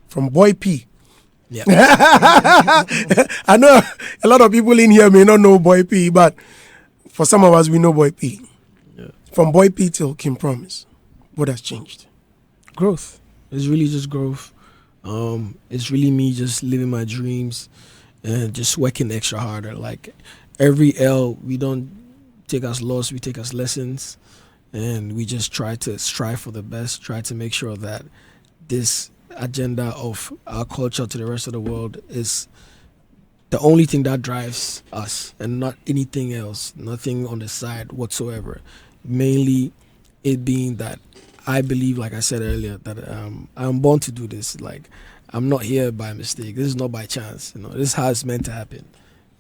[SPEAKER 8] from Boy P.
[SPEAKER 7] Yeah.
[SPEAKER 8] I know a lot of people in here may not know Boy P, but for some of us, we know Boy P.
[SPEAKER 7] Yeah.
[SPEAKER 8] From Boy P till KingPromise, what has changed?
[SPEAKER 7] Growth. It's really just growth. It's really me just living my dreams and just working extra harder. Like every L, we don't take as loss, we take as lessons, and we just try to strive for the best, try to make sure that this agenda of our culture to the rest of the world is the only thing that drives us and not anything else, nothing on the side whatsoever. Mainly it being that I believe, like I said earlier, that I'm born to do this. Like, I'm not here by mistake. This is not by chance. You know, this is how it's meant to happen.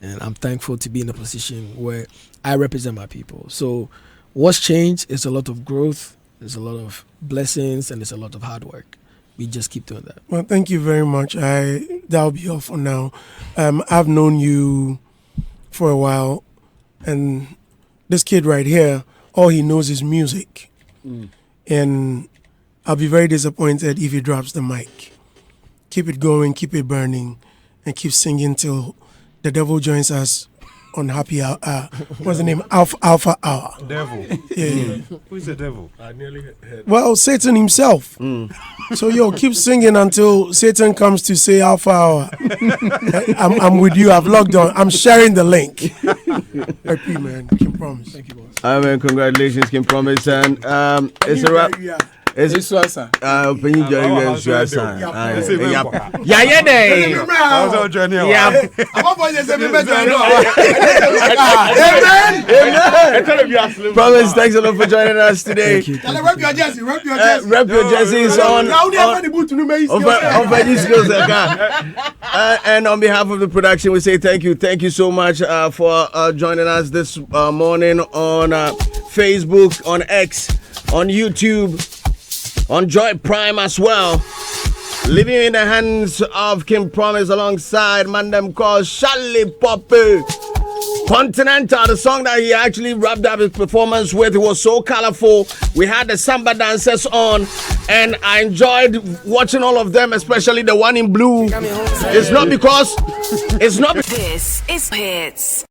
[SPEAKER 7] And I'm thankful to be in a position where I represent my people. So what's changed is a lot of growth, there's a lot of blessings, and there's a lot of hard work. We just keep doing that.
[SPEAKER 8] Well, thank you very much. That'll be all for now. I've known you for a while, and this kid right here, all he knows is music. And I'll be very disappointed if he drops the mic. Keep it going, keep it burning, and keep singing till the devil joins us on Happy Hour. What's the name? Alpha Hour.
[SPEAKER 5] Devil.
[SPEAKER 8] Yeah.
[SPEAKER 5] Who's the devil?
[SPEAKER 3] I nearly heard.
[SPEAKER 8] Well, Satan himself. So, keep singing until Satan comes to say Alpha Hour. I'm with you. I've logged on. I'm sharing the link. Happy, man. KingPromise. Thank you, boss.
[SPEAKER 1] Amen. Congratulations, KingPromise. And it's a wrap. It's Penny Johnny Suasan. Yeah, day. Amen. Promise, thanks a lot for joining us today.
[SPEAKER 8] Rep your jersey.
[SPEAKER 1] Rep your jersey is on. And on behalf of the production, we say thank you. Thank you so much for joining us this morning on Facebook, on X, on YouTube, on Joy Prime as well. Living in the hands of KingPromise alongside Mandem called Charlie Poppy. Continental, the song that he actually wrapped up his performance with, it was so colorful. We had the samba dancers on, and I enjoyed watching all of them, especially the one in blue. It's not because. This is Hits.